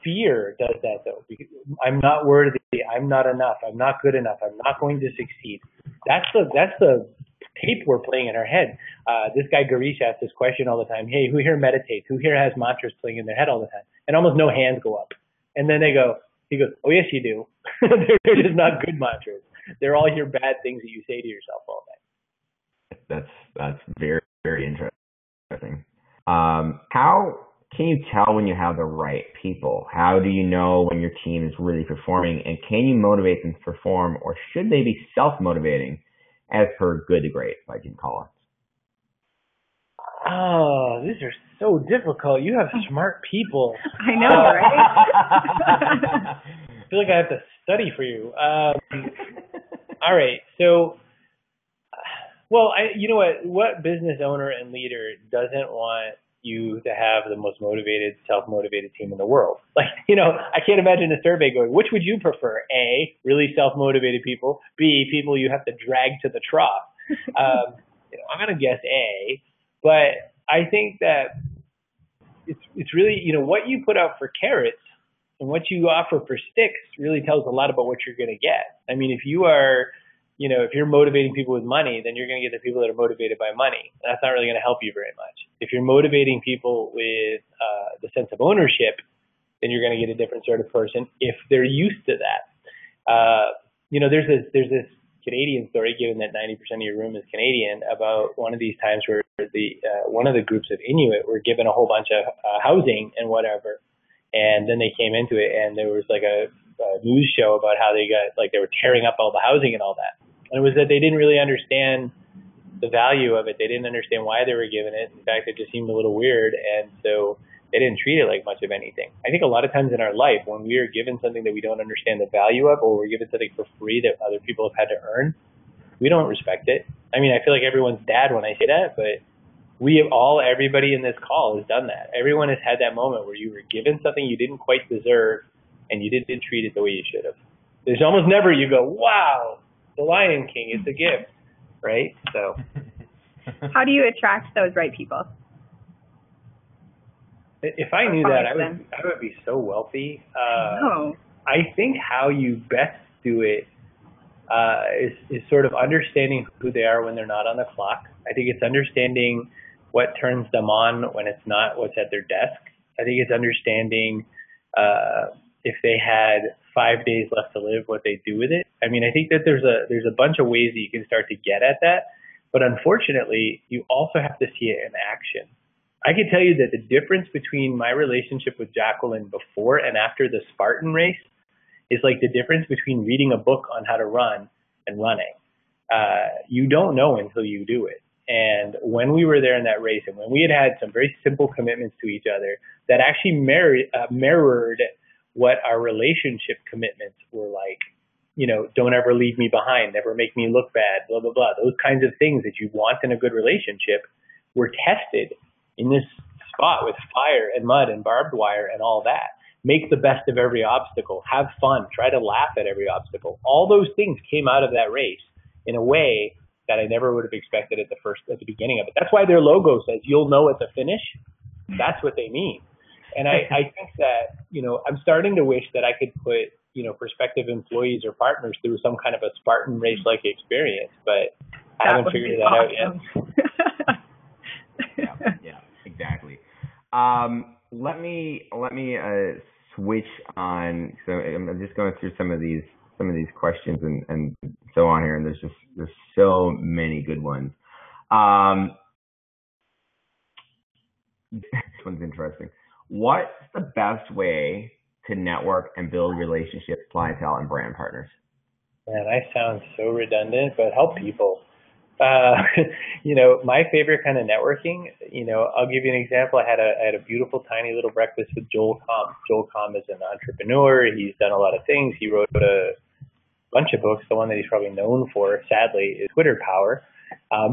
B: fear does that though. Because I'm not worthy. I'm not enough. I'm not good enough. I'm not going to succeed. That's the tape we're playing in our head. This guy Garish asks this question all the time. Hey, who here meditates? Who here has mantras playing in their head all the time? And almost no hands go up. And then he goes, oh yes you do. They're just not good mantras. They're all your bad things that you say to yourself all day.
A: That's very, very interesting. How can you tell when you have the right people? How do you know when your team is really performing, and can you motivate them to perform, or should they be self-motivating as per good to great, if I can call it?
B: Oh, these are so difficult. You have smart people.
C: I know, right?
B: I feel like I have to study for you. All right. So, you know what business owner and leader doesn't want you to have the most motivated, self-motivated team in the world? Like, I can't imagine a survey going, which would you prefer? A, really self-motivated people. B, people you have to drag to the trough. I'm going to guess A, but I think that it's really, what you put out for carrots and what you offer for sticks really tells a lot about what you're going to get. I mean, if you are, if you're motivating people with money, then you're going to get the people that are motivated by money. That's not really going to help you very much. If you're motivating people with the sense of ownership, then you're going to get a different sort of person if they're used to that. There's this Canadian story, given that 90% of your room is Canadian, about one of these times where one of the groups of Inuit were given a whole bunch of housing and whatever, and then they came into it, and there was like a news show about how they were tearing up all the housing and all that. And it was that they didn't really understand the value of it. They didn't understand why they were given it. In fact, it just seemed a little weird, and so they didn't treat it like much of anything. I think a lot of times in our life, when we are given something that we don't understand the value of, or we're given something for free that other people have had to earn, we don't respect it. I mean, I feel like everyone's dad when I say that, but everybody in this call has done that. Everyone has had that moment where you were given something you didn't quite deserve, and you didn't treat it the way you should have. There's almost never you go, wow, the Lion King, it's a gift, right? So,
C: how do you attract those right people?
B: If I knew that, I would be so wealthy. I think how you best do it is sort of understanding who they are when they're not on the clock. I think it's understanding what turns them on when it's not what's at their desk. I think it's understanding if they had 5 days left to live, what they do with it. I mean, I think that there's a bunch of ways that you can start to get at that, but unfortunately, you also have to see it in action. I can tell you that the difference between my relationship with Jacqueline before and after the Spartan race is like the difference between reading a book on how to run and running. You don't know until you do it. And when we were there in that race, and when we had some very simple commitments to each other that actually mirrored what our relationship commitments were like, don't ever leave me behind, never make me look bad, blah, blah, blah. Those kinds of things that you want in a good relationship were tested in this spot with fire and mud and barbed wire and all that. Make the best of every obstacle. Have fun. Try to laugh at every obstacle. All those things came out of that race in a way that I never would have expected at the beginning of it. That's why their logo says, you'll know at the finish. That's what they mean. And I think that, I'm starting to wish that I could put, prospective employees or partners through some kind of a Spartan race-like experience, but I haven't figured that out yet.
A: Yeah, exactly. Let me switch on. So I'm just going through some of these questions and so on here, and there's so many good ones. This one's interesting. What's the best way to network and build relationships, clientele, and brand partners?
B: Man, I sound so redundant, but help people. My favorite kind of networking, I'll give you an example. I had a beautiful, tiny little breakfast with Joel Comm. Joel Comm is an entrepreneur. He's done a lot of things. He wrote a bunch of books. The one that he's probably known for, sadly, is Twitter Power.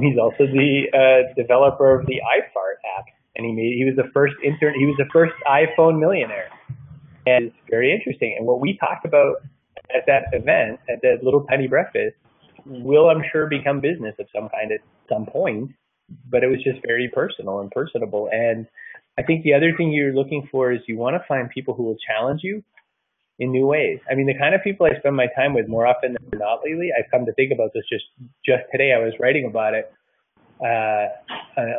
B: He's also the developer of the iFart app, and he was the first iPhone millionaire. And it's very interesting. And what we talked about at that event, at that little tiny breakfast, will, I'm sure, become business of some kind at some point, but it was just very personal and personable. And I think the other thing you're looking for is you want to find people who will challenge you in new ways. I mean, the kind of people I spend my time with more often than not lately, I've come to think about this just today. I was writing about it.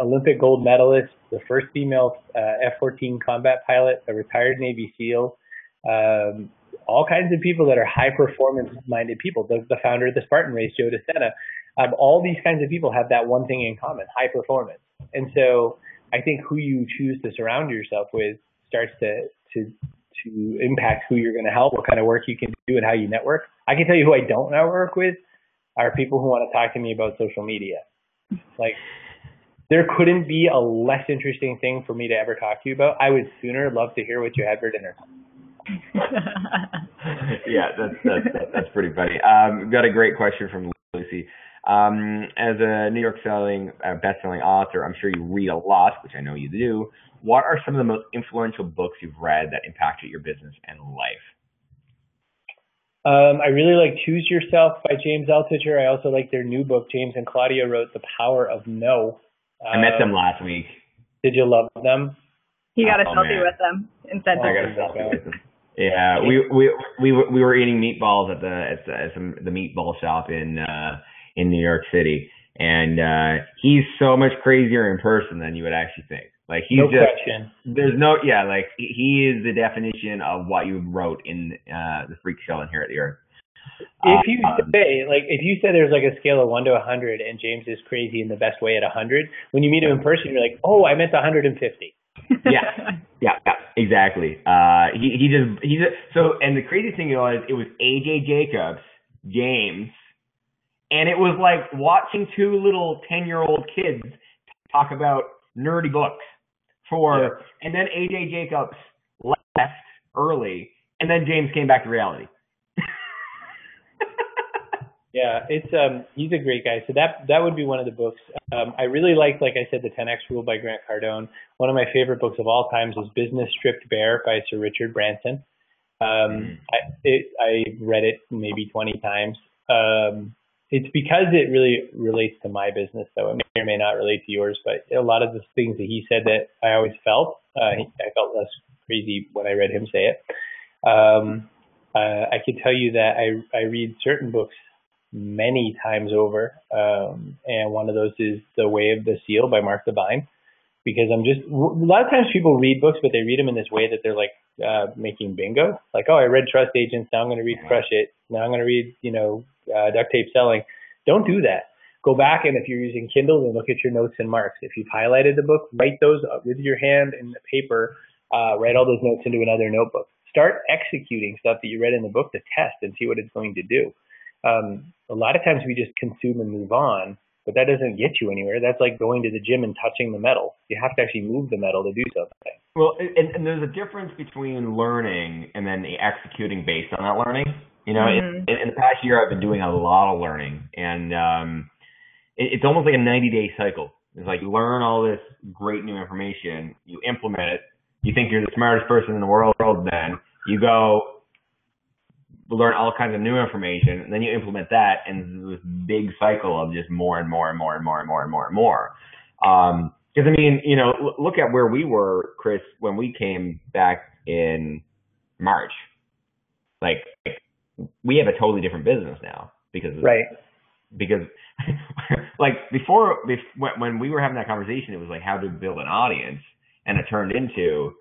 B: Olympic gold medalist, the first female F-14 combat pilot, a retired Navy SEAL, all kinds of people that are high performance minded people. The founder of the Spartan race, Joe DeSena, all these kinds of people have that one thing in common: high performance. And so I think who you choose to surround yourself with starts to impact who you're going to help, what kind of work you can do, and how you network. I can tell you who I don't network with are people who want to talk to me about social media. Like, there couldn't be a less interesting thing for me to ever talk to you about. I would sooner love to hear what you had for dinner.
A: Yeah, that's pretty funny. We've got a great question from Lucy. As a New York best-selling author, I'm sure you read a lot, which I know you do. What are some of the most influential books you've read that impacted your business and life?
B: I really like Choose Yourself by James Altucher. I also like their new book. James and Claudia wrote The Power of No.
A: I met them last week.
B: Did you love them?
C: He got a selfie with them and sent
A: I got a selfie with them. Yeah, we were eating meatballs at the meatball shop in New York City, and he's so much crazier in person than you would actually think. Like, he's
B: question.
A: There's like he is the definition of what you wrote in the Freak Show and Here at the Earth.
B: If you said there's like a scale of 1 to 100 and James is crazy in the best way at 100, when you meet him in person, you're like, oh, I meant 150.
A: Yeah, exactly. And the crazy thing is, it was AJ Jacobs, James, and it was like watching two little 10-year-old kids talk about nerdy books and then AJ Jacobs left early, and then James came back to reality.
B: Yeah, he's a great guy. So that would be one of the books. I really like I said, the 10X Rule by Grant Cardone. One of my favorite books of all times is Business Stripped Bare by Sir Richard Branson. I read it maybe 20 times. It's because it really relates to my business, though. It may or may not relate to yours, but a lot of the things that he said that I always felt, I felt less crazy when I read him say it. I can tell you that I read certain books many times over, and one of those is The Way of the Seal by Mark Devine, because a lot of times people read books, but they read them in this way that they're like making bingo. Like, oh, I read Trust Agents, now I'm going to read Crush It, now I'm going to read, Duct Tape Selling. Don't do that. Go back, and if you're using Kindle, then look at your notes and marks. If you've highlighted the book, write those up with your hand and the paper, write all those notes into another notebook. Start executing stuff that you read in the book to test and see what it's going to do. A lot of times we just consume and move on, but that doesn't get you anywhere. That's like going to the gym and touching the metal. You have to actually move the metal to do something. Well,
A: and there's a difference between learning and then executing based on that learning. In the past year, I've been doing a lot of learning, and it's almost like a 90-day cycle. It's like you learn all this great new information, you implement it, you think you're the smartest person in the world, then you go learn all kinds of new information, and then you implement that, and this big cycle of just more and more and more and more and more and more and more. Because look at where we were, Chris, when we came back in March. Like we have a totally different business now because like before when we were having that conversation, it was like how to build an audience, and it turned into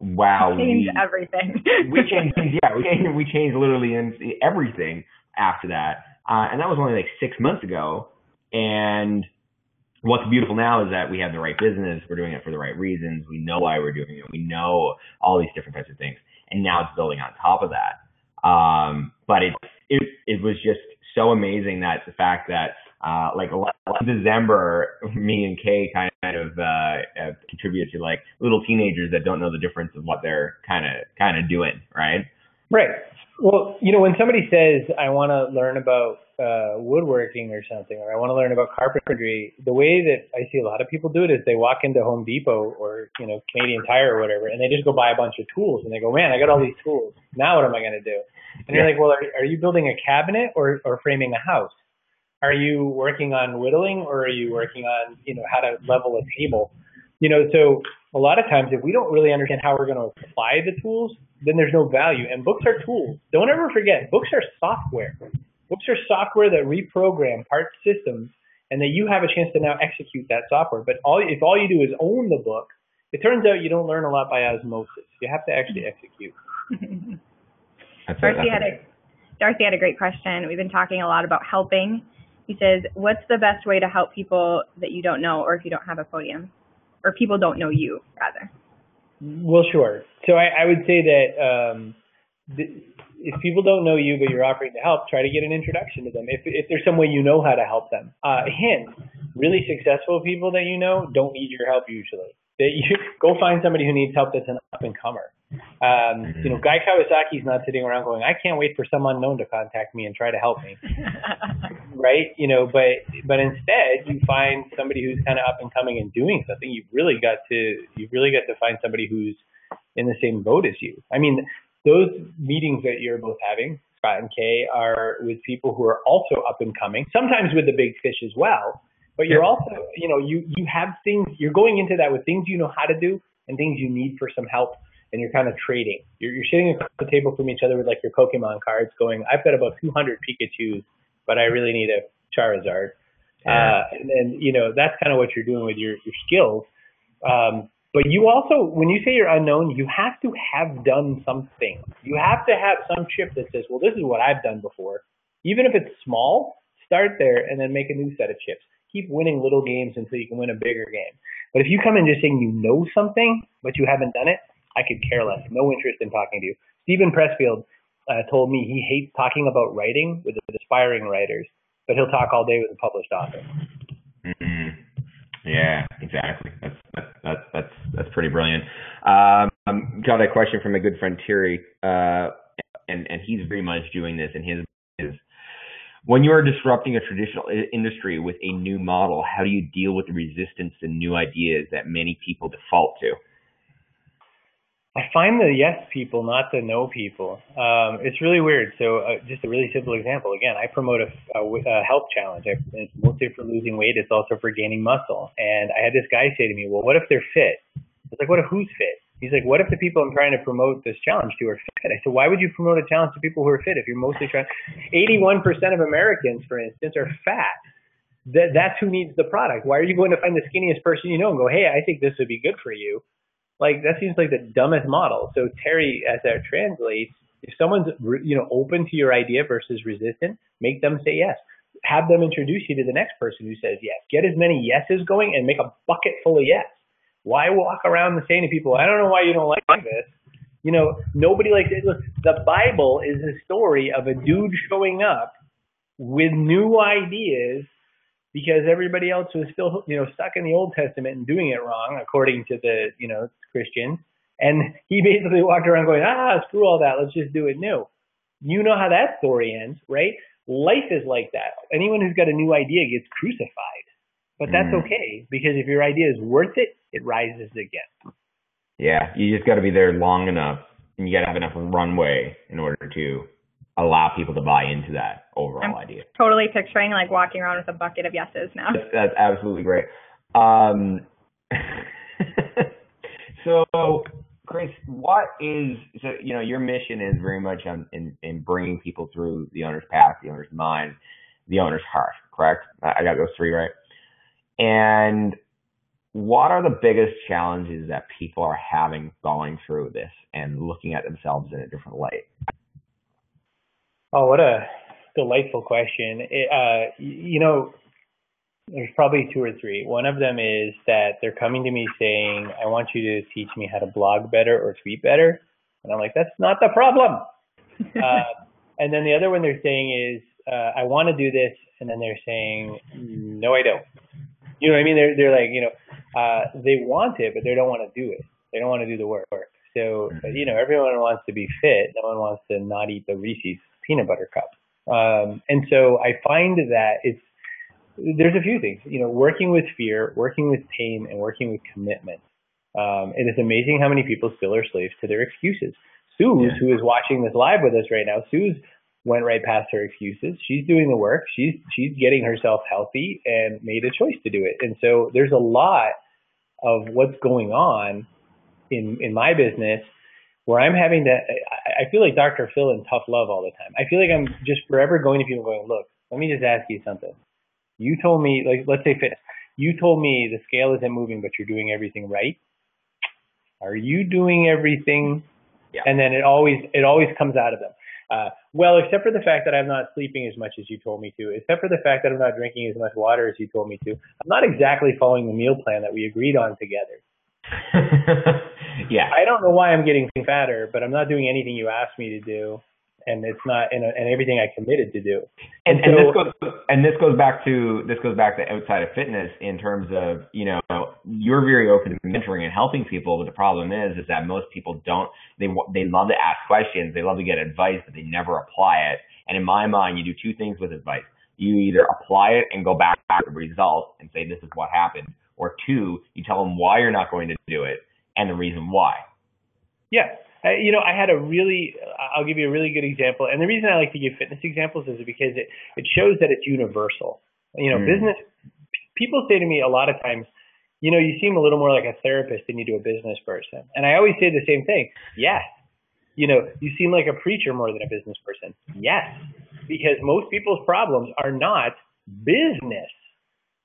C: changed everything.
A: we changed literally everything after that, and that was only like 6 months ago. And what's beautiful now is that we have the right business. We're doing it for the right reasons. We know why we're doing it. We know all these different types of things, and now it's building on top of that. But it was just so amazing that the fact that like last December, me and Kaye kind of contributed to like little teenagers that don't know the difference of what they're kind of doing, right?
B: Right. Well, when somebody says, I want to learn about woodworking or something, or I want to learn about carpentry, the way that I see a lot of people do it is they walk into Home Depot or, Canadian Tire or whatever, and they just go buy a bunch of tools, and they go, man, I got all these tools. Now what am I going to do? And you're like, well, are you building a cabinet or framing a house? Are you working on whittling, or are you working on, how to level a table? So a lot of times if we don't really understand how we're going to apply the tools, then there's no value. And books are tools. Don't ever forget, books are software. Books are software that reprogram part systems and that you have a chance to now execute that software. But if all you do is own the book, it turns out you don't learn a lot by osmosis. You have to actually execute.
C: Darcy had a great question. We've been talking a lot about helping. He says, what's the best way to help people that you don't know, or if you don't have a podium, or people don't know you, rather?
B: Well, sure. So I would say that if people don't know you, but you're offering to help, try to get an introduction to them. If there's some way you know how to help them. Hint, really successful people that you know don't need your help usually. Go find somebody who needs help that's an up-and-comer. Guy Kawasaki's not sitting around going, I can't wait for some unknown to contact me and try to help me. Right? But instead you find somebody who's kind of up and coming and doing something. You've really got to find somebody who's in the same boat as you. I mean, those meetings that you're both having, Scott and Kaye, are with people who are also up and coming, sometimes with the big fish as well. But you're also, you have things, you're going into that with things you know how to do and things you need for some help, and you're kind of trading. You're sitting across the table from each other with like your Pokemon cards going, I've got about 200 Pikachus, but I really need a Charizard.
A: Yeah.
B: And that's kind of what you're doing with your skills. But you also, when you say you're unknown, you have to have done something. You have to have some chip that says, well, this is what I've done before. Even if it's small, start there and then make a new set of chips. Keep winning little games until you can win a bigger game. But if you come in just saying you know something, but you haven't done it, I could care less. No interest in talking to you. Stephen Pressfield told me he hates talking about writing with aspiring writers, but he'll talk all day with a published author.
A: Mm-hmm. Yeah, exactly. That's pretty brilliant. Got a question from a good friend, Terry, and he's very much doing this in his. When you are disrupting a traditional industry with a new model, how do you deal with the resistance to new ideas that many people default to?
B: I find the yes people, not the no people. It's really weird. So just a really simple example. Again, I promote a health challenge. It's mostly for losing weight. It's also for gaining muscle. And I had this guy say to me, well, what if they're fit? I was like, what if who's fit? He's like, what if the people I'm trying to promote this challenge to are fit? I said, why would you promote a challenge to people who are fit if you're mostly trying? 81% of Americans, for instance, are fat. That's who needs the product. Why are you going to find the skinniest person you know and go, hey, I think this would be good for you? Like, that seems like the dumbest model. So Terry, as that translates, if someone's open to your idea versus resistant, make them say yes. Have them introduce you to the next person who says yes. Get as many yeses going and make a bucket full of yes. Why walk around saying to people, I don't know why you don't like this? Nobody likes it. Look, the Bible is a story of a dude showing up with new ideas because everybody else was still, stuck in the Old Testament and doing it wrong, according to the, Christians. And he basically walked around going, screw all that. Let's just do it new. You know how that story ends, right? Life is like that. Anyone who's got a new idea gets crucified. But that's okay, because if your idea is worth it, it rises again.
A: Yeah, you just got to be there long enough, and you got to have enough runway in order to allow people to buy into that overall idea.
C: Totally picturing like walking around with a bucket of yeses now.
A: That's absolutely great. So, Chris, your mission is very much in bringing people through the owner's path, the owner's mind, the owner's heart, correct? I got those three right. And what are the biggest challenges that people are having going through this and looking at themselves in a different light?
B: Oh, what a delightful question. There's probably two or three. One of them is that they're coming to me saying, I want you to teach me how to blog better or tweet better. And I'm like, that's not the problem. And then the other one they're saying is, I want to do this. And then they're saying, no, I don't. You know what I mean? They're like, they want it, but they don't want to do it. They don't want to do the work. So, everyone wants to be fit. No one wants to not eat the Reese's peanut butter cup. And so I find that there's a few things, working with fear, working with pain, and working with commitment. It is amazing how many people still are slaves to their excuses. Suze, who is watching this live with us right now, Suze went right past her excuses. She's doing the work. She's getting herself healthy and made a choice to do it. And so there's a lot of what's going on in my business where I'm having to, I feel like Dr. Phil in Tough Love all the time. I feel like I'm just forever going to people going, look, let me just ask you something. You told me, like, let's say fitness. You told me the scale isn't moving, but you're doing everything right. Are you doing everything?
A: Yeah.
B: And then it always comes out of them. Well, except for the fact that I'm not sleeping as much as you told me to, except for the fact that I'm not drinking as much water as you told me to, I'm not exactly following the meal plan that we agreed on together.
A: Yeah.
B: I don't know why I'm getting fatter, but I'm not doing anything you asked me to do, and it's not, and everything I committed to do.
A: And this goes back to outside of fitness in terms of, you know, you're very open to mentoring and helping people, but the problem is that most people don't. They love to ask questions, they love to get advice, but they never apply it. And in my mind, you do two things with advice. You either apply it and go back to the results and say this is what happened, or two, you tell them why you're not going to do it and the reason why.
B: Yeah. You know, I'll give you a really good example. And the reason I like to give fitness examples is because it shows that it's universal. You know, business, people say to me a lot of times, you know, you seem a little more like a therapist than you do a business person. And I always say the same thing. Yes. You know, you seem like a preacher more than a business person. Yes. Because most people's problems are not business.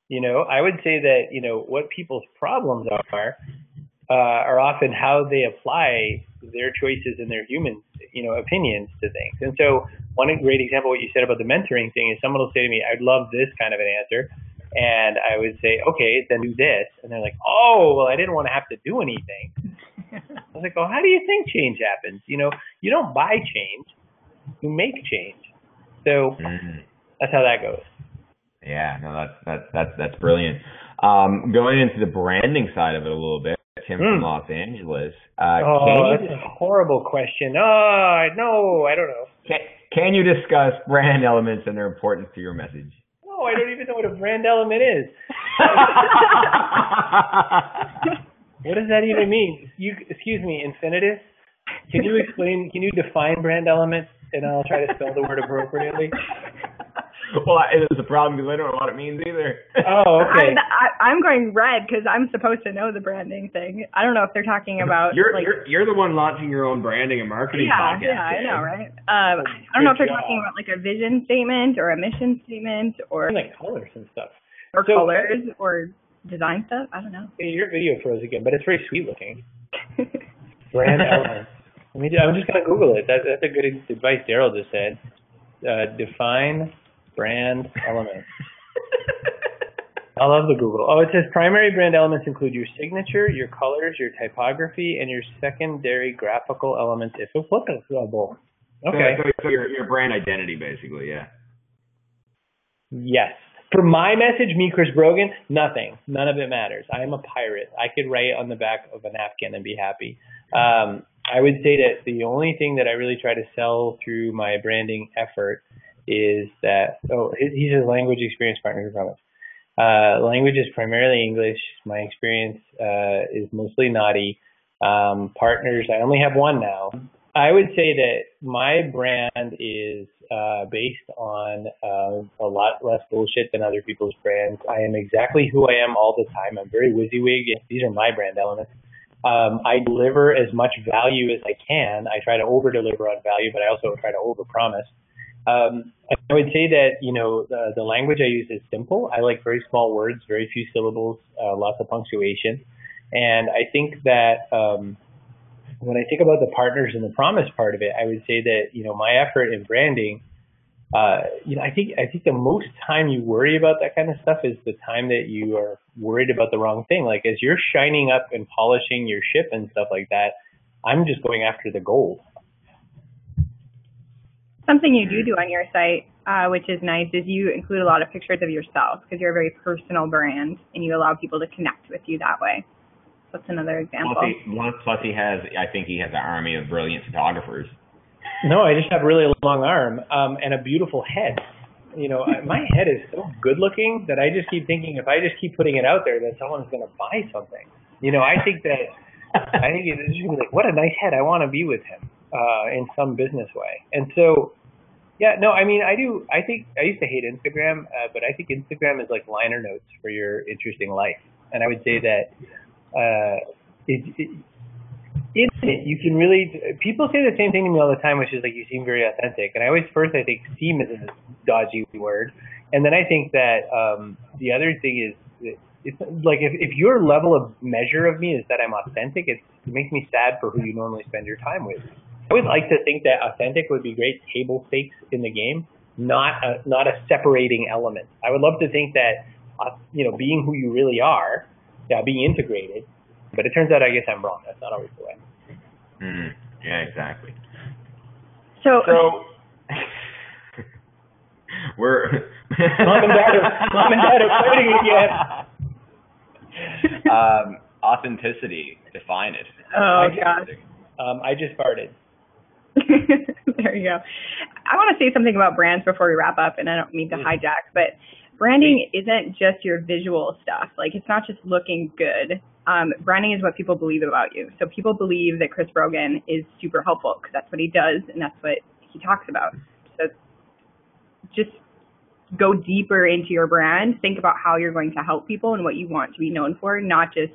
B: You know, I would say that, you know, what people's problems are often how they apply their choices and their human, you know, opinions to things. And so one great example, what you said about the mentoring thing, is someone will say to me, I'd love this kind of an answer. And I would say, okay, then do this. And they're like, oh, well, I didn't want to have to do anything. I was like, well, how do you think change happens? You know, you don't buy change, you make change. So that's how that goes.
A: Yeah, no, that's brilliant. Going into the branding side of it a little bit, Tim from Los Angeles.
B: That's a horrible question. No, I don't know.
A: Can you discuss brand elements and their importance to your message?
B: No, I don't even know what a brand element is. What does that even mean? Excuse me, Infinitus? Can you define brand elements, and I'll try to spell the word appropriately?
A: Well, it's a problem because I don't know what it means either.
B: Oh, okay.
C: I'm going red because I'm supposed to know the branding thing. I don't know if they're talking about.
A: You're the one launching your own branding and marketing podcast.
C: Yeah, I know, right? I don't know if they're talking about like a vision statement or a mission statement or
B: like colors and stuff,
C: or colors or design stuff. I don't know.
B: Your video froze again, but it's very sweet looking. Brand elements. I'm just gonna Google it. That's a good advice Daryl just said. Define brand elements. I love the Google. Oh, it says primary brand elements include your signature, your colors, your typography, and your secondary graphical elements if applicable. Okay.
A: So your brand identity, basically, yeah.
B: Yes. For my message, me, Chris Brogan, nothing. None of it matters. I am a pirate. I could write on the back of a napkin and be happy. I would say that the only thing that I really try to sell through my branding effort is that, he's a language experience partner, I promise. Language is primarily English. My experience is mostly naughty. Partners, I only have one now. I would say that my brand is based on a lot less bullshit than other people's brands. I am exactly who I am all the time. I'm very WYSIWYG. These are my brand elements. I deliver as much value as I can. I try to over-deliver on value, but I also try to over-promise. I would say that, you know, the language I use is simple. I like very small words, very few syllables, lots of punctuation. And I think that when I think about the partners and the promise part of it, I would say that, you know, my effort in branding, you know, I think the most time you worry about that kind of stuff is the time that you are worried about the wrong thing. Like as you're shining up and polishing your ship and stuff like that, I'm just going after the gold.
C: Something you do on your site, which is nice, is you include a lot of pictures of yourself because you're a very personal brand and you allow people to connect with you that way. That's another example.
A: Plus he has an army of brilliant photographers.
B: No, I just have a really long arm and a beautiful head. You know, my head is so good looking that I just keep thinking if I just keep putting it out there that someone's going to buy something. You know, I think it's just going to be like, what a nice head. I want to be with him in some business way. And so, yeah, no, I mean, I think I used to hate Instagram, but I think Instagram is like liner notes for your interesting life. And I would say that you can really, people say the same thing to me all the time, which is like, you seem very authentic. And I think seem is a dodgy word. And then I think that the other thing is, it's like if your level of measure of me is that I'm authentic, it makes me sad for who you normally spend your time with. I would like to think that authentic would be great table stakes in the game, not a separating element. I would love to think that being who you really are, being integrated. But it turns out, I guess I'm wrong. That's not always the way.
A: Yeah, exactly.
C: So
A: we're
B: mom and dad are fighting again.
A: Authenticity, define it.
C: Oh gosh.
B: I just farted.
C: There you go. I want to say something about brands before we wrap up, and I don't mean to hijack, but branding isn't just your visual stuff. Like, it's not just looking good. Branding is what people believe about you. So people believe that Chris Brogan is super helpful because that's what he does and that's what he talks about. So just go deeper into your brand. Think about how you're going to help people and what you want to be known for, not just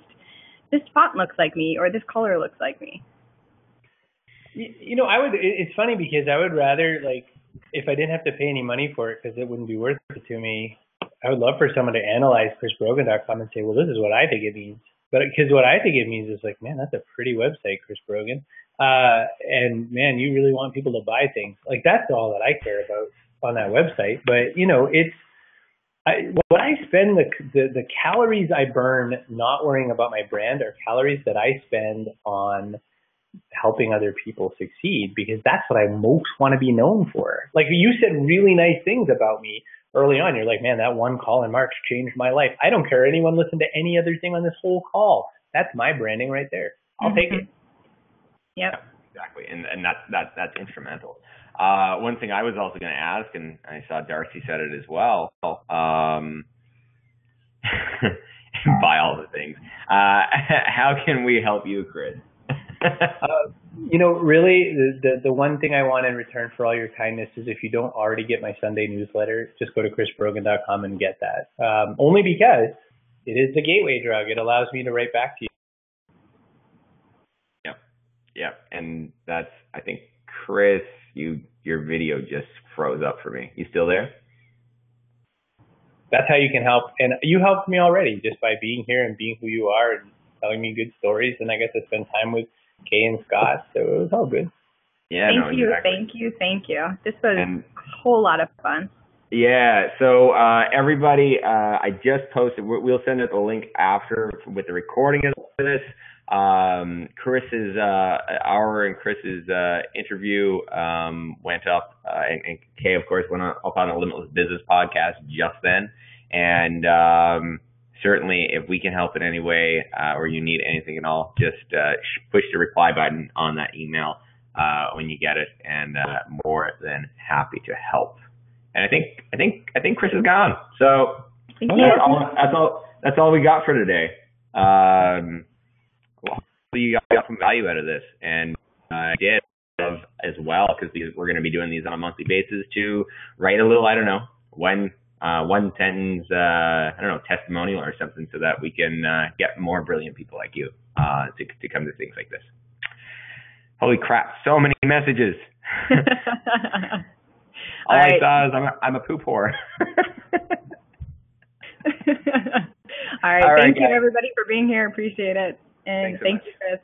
C: this font looks like me or this color looks like me.
B: It's funny because I would rather, like, if I didn't have to pay any money for it because it wouldn't be worth it to me, I would love for someone to analyze chrisbrogan.com and say, well, this is what I think it means. But because what I think it means is like, man, that's a pretty website, Chris Brogan. And man, you really want people to buy things. Like, that's all that I care about on that website. But, what I spend, the calories I burn not worrying about my brand are calories that I spend on helping other people succeed, because that's what I most want to be known for. Like, you said really nice things about me early on. You're like, man, that one call in March changed my life. I don't care anyone listen to any other thing on this whole call. That's my branding right there. I'll take it.
C: Yep.
A: Exactly. And that's instrumental. One thing I was also going to ask, and I saw Darcy said it as well, by all the things, how can we help you, Chris?
B: Really, the one thing I want in return for all your kindness is if you don't already get my Sunday newsletter, just go to chrisbrogan.com and get that. Only because it is the gateway drug. It allows me to write back to you.
A: Yep. And that's, I think, Chris, your video just froze up for me. You still there?
B: That's how you can help. And you helped me already just by being here and being who you are and telling me good stories. And I get to spend time with Kaye and Scott, so it was all good.
C: Yeah, Thank you. This was a whole lot of fun.
A: Yeah, so everybody, I just posted, we'll send out the link after with the recording of this. Chris's interview went up, and Kaye, of course, went up on a Limitless Business podcast just then. And certainly, if we can help in any way, or you need anything at all, just push the reply button on that email when you get it, and more than happy to help. And I think Chris is gone. So that's all we got for today. Hopefully you got some value out of this, and I did as well, because we're going to be doing these on a monthly basis to write a little, one sentence, testimonial or something, so that we can get more brilliant people like you to come to things like this. Holy crap! So many messages. All I saw is I'm a poop whore.
C: All right. Thank you, everybody, for being here. Appreciate it. And thank you, Chris.